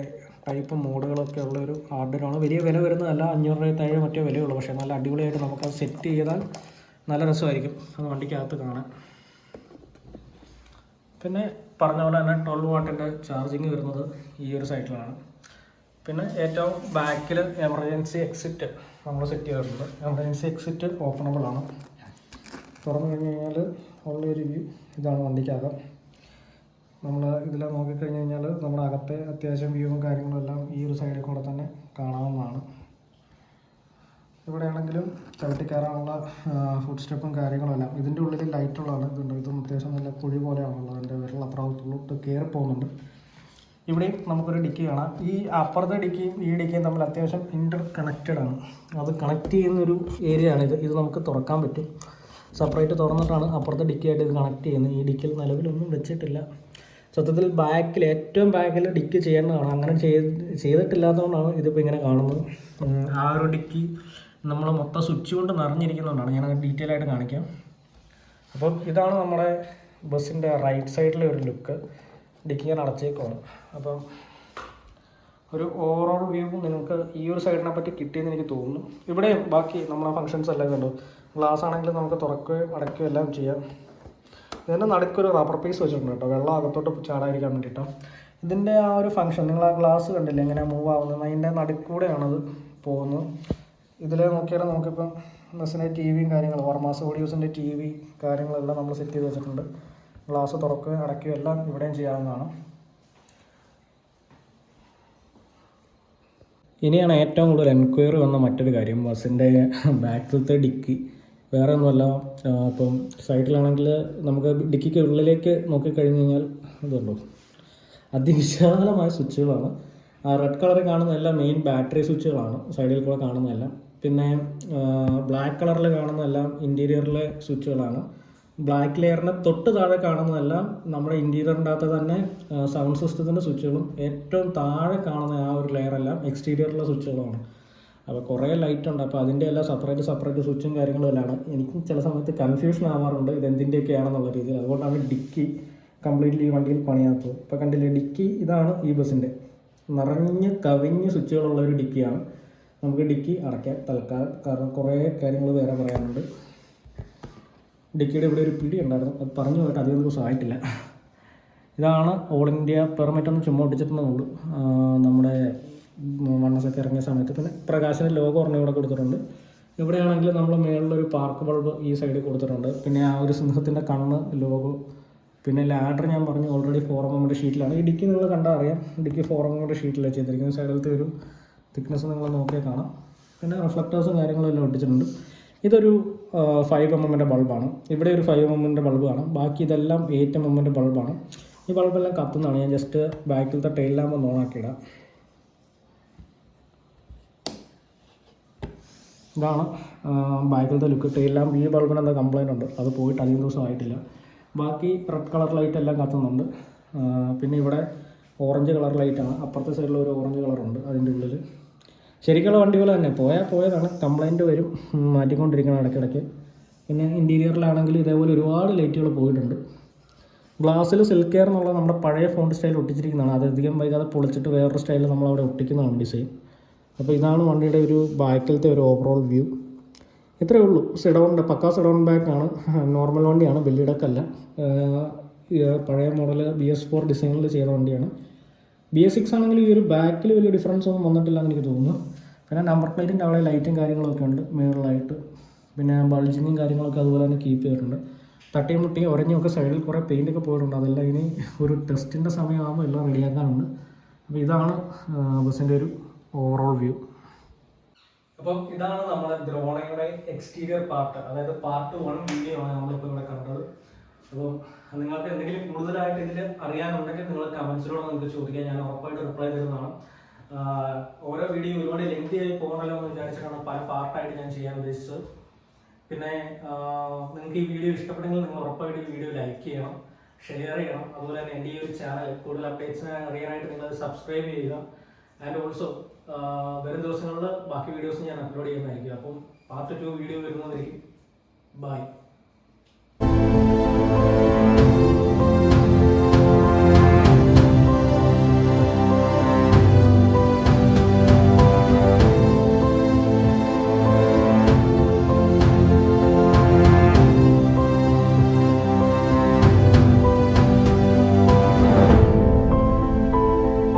ടൈപ്പ് മോഡുകളൊക്കെ ഉള്ളൊരു ആർഡിനോ ആണ്. വലിയ വില വരുന്നതല്ല, 500 രൂപ താഴെ മറ്റോ വിലയുള്ളൂ. പക്ഷേ നല്ല അടിപൊളിയായിട്ട് നമുക്കത് സെറ്റ് ചെയ്താൽ നല്ല രസമായിരിക്കും അത് വണ്ടിക്കകത്ത് കാണാൻ. പിന്നെ പറഞ്ഞ പോലെ തന്നെ 12 വാട്ടിൻ്റെ ചാർജിങ് വരുന്നത് ഈ ഒരു സൈഡിലാണ്. പിന്നെ ഏറ്റവും ബാക്കിൽ എമർജൻസി എക്സിറ്റ് നമ്മൾ സെറ്റ് ചെയ്തിട്ടുണ്ട്. എമർജൻസി എക്സിറ്റ് ഓപ്പണബിൾ ആണ്. തുറന്നു കഴിഞ്ഞ് കഴിഞ്ഞാൽ ഉള്ളൊരു വ്യൂ ഇതാണ് വണ്ടിക്കകം. നമ്മൾ ഇതിൽ നോക്കിക്കഴിഞ്ഞ് കഴിഞ്ഞാൽ നമ്മുടെ അകത്തെ അത്യാവശ്യം വ്യൂവും കാര്യങ്ങളും എല്ലാം ഈ ഒരു സൈഡിൽ കൂടെ തന്നെ കാണാവുന്നതാണ്. ഇവിടെയാണെങ്കിലും ചവിട്ടി കയറാനുള്ള ഫുഡ് സ്റ്റെപ്പും കാര്യങ്ങളെല്ലാം ഇതിൻ്റെ ഉള്ളിൽ ലൈറ്റുള്ളതാണ്. ഇതും അത്യാവശ്യം നല്ല കുഴി പോലെയാണുള്ളത്. അതിൻ്റെ വിരൽ അപ്പുറത്തോട്ട് കയറി പോകുന്നുണ്ട്. ഇവിടെയും നമുക്കൊരു ഡിക്കി കാണാം. ഈ അപ്പുറത്തെ ഡിക്കിയും ഈ ഡിക്കിയും തമ്മിൽ അത്യാവശ്യം ഇൻ്റർ കണക്റ്റഡ് ആണ്. അത് കണക്ട് ചെയ്യുന്നൊരു ഏരിയ ആണിത്. ഇത് നമുക്ക് തുറക്കാൻ പറ്റും. സെപ്പറേറ്റ് തുറന്നിട്ടാണ് അപ്പുറത്തെ ഡിക്കിയായിട്ട് ഇത് കണക്ട് ചെയ്യുന്നത്. ഈ ഡിക്കിൽ നിലവിലൊന്നും വെച്ചിട്ടില്ല. സത്യത്തിൽ ബാക്കിൽ ഏറ്റവും ബാക്കിൽ ഡിക്കി ചെയ്യേണ്ടതാണ്. അങ്ങനെ ചെയ്തിട്ടില്ലാത്തതുകൊണ്ടാണ് ഇതിപ്പോൾ ഇങ്ങനെ കാണുന്നത്. ആ ഒരു ഡിക്കി നമ്മൾ മൊത്തം സ്വിച്ച് കൊണ്ട് നിറഞ്ഞിരിക്കുന്നതുകൊണ്ടാണ്. ഞാനത് ഡീറ്റെയിൽ ആയിട്ട് കാണിക്കാം. അപ്പം ഇതാണ് നമ്മുടെ ബസ്സിൻ്റെ റൈറ്റ് സൈഡിലെ ഒരു ലുക്ക്. ഡിക്കി ഞാൻ അടച്ചേക്കുവാണ്. അപ്പം ഒരു ഓവറോൾ വ്യൂ നിങ്ങൾക്ക് ഈ ഒരു സൈഡിനെ പറ്റി കിട്ടിയെന്ന് എനിക്ക് തോന്നുന്നു. ഇവിടെയും ബാക്കി നമ്മളെ ഫങ്ഷൻസ് എല്ലാം കണ്ടു. ഗ്ലാസ് ആണെങ്കിൽ നമുക്ക് തുറക്കുകയും അടയ്ക്കുകയും എല്ലാം ചെയ്യാം. ഇതിൻ്റെ നടുക്കൊരു റബ്ബർ പീസ് വെച്ചിട്ടുണ്ട് കേട്ടോ, വെള്ളം അകത്തോട്ട് ചാടാതിരിക്കാൻ വേണ്ടിയിട്ടാണ്. ഇതിൻ്റെ ആ ഒരു ഫങ്ഷൻ നിങ്ങൾ ആ ഗ്ലാസ് കണ്ടില്ലേ എങ്ങനെ മൂവ് ആവുന്നത്, അതിൻ്റെ നടുക്കൂടെയാണത് പോകുന്നത്. ഇതിൽ നോക്കിയാൽ നമുക്കിപ്പം ബസ്സിൻ്റെ ടി വിയും കാര്യങ്ങളും വർമാസ് ഓഡിയോസിൻ്റെ ടി വി കാര്യങ്ങളെല്ലാം നമ്മൾ സെറ്റ് ചെയ്ത് വെച്ചിട്ടുണ്ട്. ഗ്ലാസ് തുറക്കുകയും അടയ്ക്കുകയും എല്ലാം ഇവിടെയും ചെയ്യാവുന്നതാണ്. ഇനിയാണ് ഏറ്റവും കൂടുതൽ എൻക്വയറി വന്ന മറ്റൊരു കാര്യം, ബസ്സിൻ്റെ ബാക്കിലത്തെ ഡിക്കി. വേറെ ഒന്നുമല്ല, ഇപ്പം സൈഡിലാണെങ്കിൽ നമുക്ക് ഡിക്കിക്ക് ഉള്ളിലേക്ക് നോക്കിക്കഴിഞ്ഞ് കഴിഞ്ഞാൽ ഇതുണ്ടോ, അതിവിശാലമായ സ്വിച്ചുകളാണ്. ആ റെഡ് കളറിൽ കാണുന്നതെല്ലാം മെയിൻ ബാറ്ററി സ്വിച്ചുകളാണ്, സൈഡിൽ കൂടെ കാണുന്നതെല്ലാം. പിന്നെ ബ്ലാക്ക് കളറിൽ കാണുന്നതെല്ലാം ഇൻറ്റീരിയറിലെ സ്വിച്ചുകളാണ്. ബ്ലാക്ക് ലെയറിൻ്റെ തൊട്ട് താഴെ കാണുന്നതെല്ലാം നമ്മുടെ ഇൻറ്റീരിയറിൻ്റെ അകത്ത് തന്നെ സൗണ്ട് സിസ്റ്റത്തിൻ്റെ സ്വിച്ചുകളും ഏറ്റവും താഴെ കാണുന്ന ആ ഒരു ലെയറെല്ലാം എക്സ്റ്റീരിയറിലെ സ്വിച്ചുകളുമാണ്. അപ്പോൾ കുറേ ലൈറ്റ് ഉണ്ട്. അപ്പോൾ അതിൻ്റെ എല്ലാം സെപ്പറേറ്റ് സ്വിച്ചും കാര്യങ്ങളും എല്ലാമാണ്. എനിക്ക് ചില സമയത്ത് കൺഫ്യൂഷൻ ആവാറുണ്ട് ഇതെന്തിൻ്റെയൊക്കെയാണെന്നുള്ള രീതിയിൽ. അതുകൊണ്ടാണ് ഡിക്കി കംപ്ലീറ്റ്ലി ഈ വണ്ടിയിൽ പണിയാത്തത്. ഇപ്പോൾ കണ്ടില്ലേ, ഡിക്കി ഇതാണ് ഈ ബസ്സിൻ്റെ. നിറഞ്ഞ് കവിഞ്ഞ് സ്വിച്ചുകളുള്ള ഒരു ഡിക്കിയാണ്. നമുക്ക് ഡിക്കി അടയ്ക്കാം തൽക്കാലം, കാരണം കുറേ കാര്യങ്ങൾ വേറെ പറയാനുണ്ട്. ഡിക്കിയുടെ ഇവിടെ ഒരു പിടി ഉണ്ടായിരുന്നു, അത് പറഞ്ഞു പോയിട്ട് അധികം ദിവസം ആയിട്ടില്ല. ഇതാണ് ഓൾ ഇന്ത്യ പെർമിറ്റ് ഒന്ന് ചുമ്മാ ഒട്ടിച്ചിട്ടുണ്ടെന്നുള്ളൂ നമ്മുടെ മണ്ണസൊക്കെ ഇറങ്ങിയ സമയത്ത്. പിന്നെ പ്രകാശിൻ്റെ ലോഗോ ഒരെണ്ണം ഇവിടെ കൊടുത്തിട്ടുണ്ട്. ഇവിടെയാണെങ്കിൽ നമ്മൾ മേളിലൊരു പാർക്ക് ബൾബ് ഈ സൈഡിൽ കൊടുത്തിട്ടുണ്ട്. പിന്നെ ആ ഒരു സിംഹത്തിൻ്റെ കണ്ണ് ലോഗോ. പിന്നെ ലാഡർ ഞാൻ പറഞ്ഞു ഓൾറെഡി 4 mm ഷീറ്റിലാണ്. ഈ ഡിക്കി നിങ്ങൾ കണ്ടാൽ അറിയാം, ഡിക്കി 4 mm ഷീറ്റിലാണ് ചെയ്തിരിക്കുന്നത്. സൈഡിലത്തെ ഒരു തിക്നെസ് നിങ്ങൾ നോക്കിയാൽ കാണാം. പിന്നെ റിഫ്ലക്റ്റേഴ്സും കാര്യങ്ങളും എല്ലാം ഒട്ടിച്ചിട്ടുണ്ട്. ഇതൊരു 5 mm ബൾബാണ്. ഇവിടെ ഒരു 5 mm ബൾബ് കാണാം. ബാക്കി ഇതെല്ലാം 8 mm ബൾബാണ്. ഈ ബൾബെല്ലാം കത്തുന്നതാണ്. ഞാൻ ജസ്റ്റ് ബാക്കിലത്തെ ടെയിൽ ലാമ്പ് ഒന്ന് ഓണാക്കിയിടാം. ഇതാണ് ബാക്കിലത്തെ ലുക്ക്. ടെയിൽ ലാമ്പ് ഈ ബൾബിന് എന്താ കംപ്ലൈൻ്റ് ഉണ്ട്, അത് പോയിട്ട് അധികം ദിവസം ആയിട്ടില്ല. ബാക്കി റെഡ് കളർ ലൈറ്റ് എല്ലാം കത്തുന്നുണ്ട്. പിന്നെ ഇവിടെ ഓറഞ്ച് കളർ ലൈറ്റാണ്. അപ്പുറത്തെ സൈഡിൽ ഒരു ഓറഞ്ച് കളറുണ്ട് അതിൻ്റെ ഉള്ളിൽ. ശരിക്കുള്ള വണ്ടി പോലെ തന്നെ പോയതാണ്, കംപ്ലൈൻറ്റ് വരും, മാറ്റിക്കൊണ്ടിരിക്കണം ഇടയ്ക്കിടയ്ക്ക്. പിന്നെ ഇൻറ്റീരിയറിലാണെങ്കിൽ ഇതേപോലെ ഒരുപാട് ലൈറ്റുകൾ പോയിട്ടുണ്ട്. ഗ്ലാസ്സിൽ സിൽക്ക് കെയർ എന്നുള്ള നമ്മുടെ പഴയ ഫോണ്ട് സ്റ്റൈൽ ഒട്ടിച്ചിരിക്കുന്നതാണ്. അത് അധികം വൈകാതെ പൊളിച്ചിട്ട് വേറൊരു സ്റ്റൈലിൽ നമ്മളവിടെ ഒട്ടിക്കുന്നതാണ് ഡിസൈൻ. അപ്പോൾ ഇതാണ് വണ്ടിയുടെ ഒരു ബാക്കിലത്തെ ഒരു ഓവറോൾ വ്യൂ. ഇത്രയേ ഉള്ളൂ. സിഡോണിൻ്റെ പക്കാ സിഡോൺ ബാക്കാണ്. നോർമൽ വണ്ടിയാണ്, വലിയ ഡക്കല്ല. പഴയ മോഡൽ BS4 ഡിസൈനിൽ ചെയ്ത വണ്ടിയാണ്. BS6 ആണെങ്കിൽ ഈ ഒരു ബാക്കിൽ വലിയ ഡിഫറൻസ് ഒന്നും വന്നിട്ടില്ല എന്ന് എനിക്ക് തോന്നുന്നു. പിന്നെ നമ്പർ പ്ലേറ്റിൻ്റെ അവിടെ ലൈറ്റും കാര്യങ്ങളൊക്കെ ഉണ്ട് മുകളിലായിട്ട്. പിന്നെ ബൾജിങ്ങും കാര്യങ്ങളൊക്കെ അതുപോലെ തന്നെ കീപ്പ് ചെയ്തിട്ടുണ്ട്. തട്ടിയും മുട്ടിയും ഒരഞ്ഞൊക്കെ സൈഡിൽ കുറേ പെയിൻ്റൊക്കെ പോയിട്ടുണ്ട്. അതെല്ലാം ഇനി ഒരു ടെസ്റ്റിൻ്റെ സമയമാകുമ്പോൾ എല്ലാം റെഡിയാക്കാനുണ്ട്. അപ്പോൾ ഇതാണ് ബസ്സിൻ്റെ ഒരു ഓവറോൾ വ്യൂ. അപ്പം ഇതാണ് നമ്മുടെ ദ്രോണയുടെ എക്സ്റ്റീരിയർ പാർട്ട്, അതായത് പാർട്ട് 1 വീഡിയോ ആണ് നമ്മളിപ്പോൾ ഇവിടെ കണ്ടത്. അപ്പോൾ നിങ്ങൾക്ക് എന്തെങ്കിലും കൂടുതലായിട്ട് ഇതിൽ അറിയാനുണ്ടെങ്കിൽ നിങ്ങൾ കമൻസിലൂടെ നിങ്ങൾക്ക് ചോദിക്കാം, ഞാൻ ഉറപ്പായിട്ട് റിപ്ലൈ തരുന്നതാണ്. ഓരോ വീഡിയോ ഒരുപാട് ലെങ്തി ആയി പോകണമല്ലോ എന്ന് വിചാരിച്ചിട്ടാണ് പല പാർട്ടായിട്ട് ഞാൻ ചെയ്യാൻ ഉദ്ദേശിച്ചത്. പിന്നെ നിങ്ങൾക്ക് ഈ വീഡിയോ ഇഷ്ടപ്പെട്ടെങ്കിൽ നിങ്ങൾ ഉറപ്പായിട്ട് ഈ വീഡിയോ ലൈക്ക് ചെയ്യണം, ഷെയർ ചെയ്യണം. അതുപോലെ തന്നെ എൻ്റെ ഈ ഒരു ചാനൽ കൂടുതൽ അപ്ഡേറ്റ്സിനെ അറിയാനായിട്ട് നിങ്ങൾ സബ്സ്ക്രൈബ് ചെയ്യുക. ആൻഡ് ഓൾസോ വരും ദിവസങ്ങളിൽ ബാക്കി വീഡിയോസ് ഞാൻ അപ്ലോഡ് ചെയ്യുന്നതായിരിക്കും. അപ്പം പാർട്ട് 2 വീഡിയോ വരുന്നതായിരിക്കും. ബൈ.